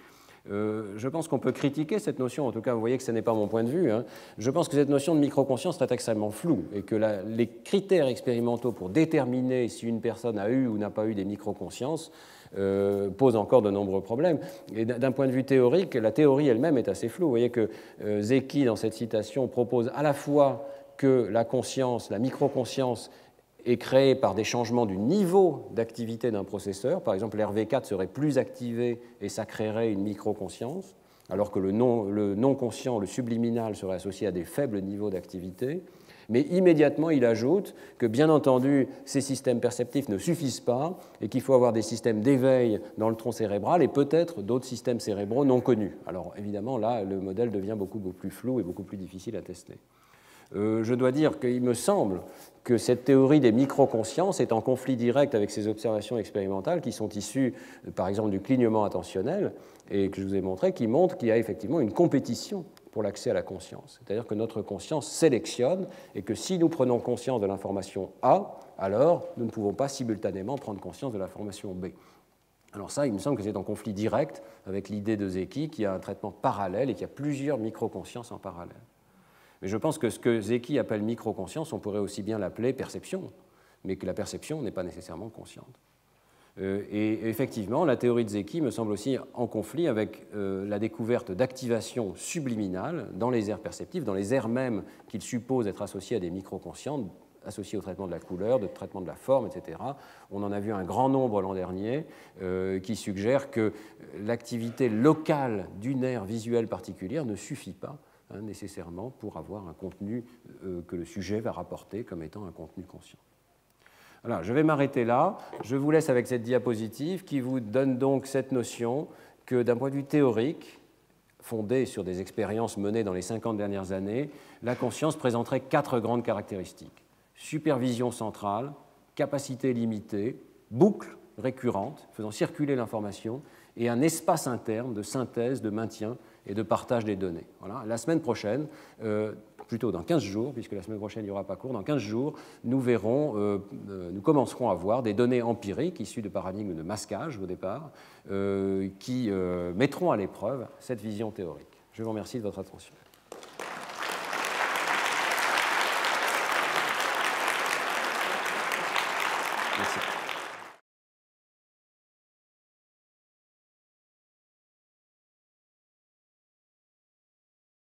Je pense qu'on peut critiquer cette notion, en tout cas, vous voyez que ce n'est pas mon point de vue. Hein. Je pense que cette notion de micro-conscience est extrêmement floue et que les critères expérimentaux pour déterminer si une personne a eu ou n'a pas eu des micro-consciences posent encore de nombreux problèmes. Et d'un point de vue théorique, la théorie elle-même est assez floue. Vous voyez que Zeki, dans cette citation, propose à la fois que la conscience, la micro-conscience, est créée par des changements du niveau d'activité d'un processeur. Par exemple, l'RV4 serait plus activé et ça créerait une micro-conscience, alors que le non-conscient, le subliminal, serait associé à des faibles niveaux d'activité. Mais immédiatement, il ajoute que, bien entendu, ces systèmes perceptifs ne suffisent pas et qu'il faut avoir des systèmes d'éveil dans le tronc cérébral et peut-être d'autres systèmes cérébraux non connus. Alors, évidemment, là, le modèle devient beaucoup plus flou et beaucoup plus difficile à tester. Je dois dire qu'il me semble que cette théorie des micro-consciences est en conflit direct avec ces observations expérimentales qui sont issues, par exemple, du clignement attentionnel et que je vous ai montré, qui montrent qu'il y a effectivement une compétition pour l'accès à la conscience. C'est-à-dire que notre conscience sélectionne et que si nous prenons conscience de l'information A, alors nous ne pouvons pas simultanément prendre conscience de l'information B. Alors ça, il me semble que c'est en conflit direct avec l'idée de Zeki qui a un traitement parallèle et qui a plusieurs micro-consciences en parallèle. Mais je pense que ce que Zeki appelle micro-conscience, on pourrait aussi bien l'appeler perception, mais que la perception n'est pas nécessairement consciente. Et effectivement, la théorie de Zeki me semble aussi en conflit avec la découverte d'activation subliminale dans les aires perceptives, dans les aires mêmes qu'il suppose être associées à des micro-consciences, associés au traitement de la couleur, de traitement de la forme, etc. On en a vu un grand nombre l'an dernier qui suggèrent que l'activité locale d'une aire visuelle particulière ne suffit pas nécessairement pour avoir un contenu que le sujet va rapporter comme étant un contenu conscient. Voilà, je vais m'arrêter là. Je vous laisse avec cette diapositive qui vous donne donc cette notion que d'un point de vue théorique, fondée sur des expériences menées dans les 50 dernières années, la conscience présenterait 4 grandes caractéristiques. Supervision centrale, capacité limitée, boucle récurrente faisant circuler l'information et un espace interne de synthèse, de maintien et de partage des données. Voilà. La semaine prochaine, plutôt dans 15 jours, puisque la semaine prochaine il n'y aura pas cours, dans 15 jours, nous commencerons à voir des données empiriques issues de paradigmes de masquage au départ, qui mettront à l'épreuve cette vision théorique. Je vous remercie de votre attention. Merci.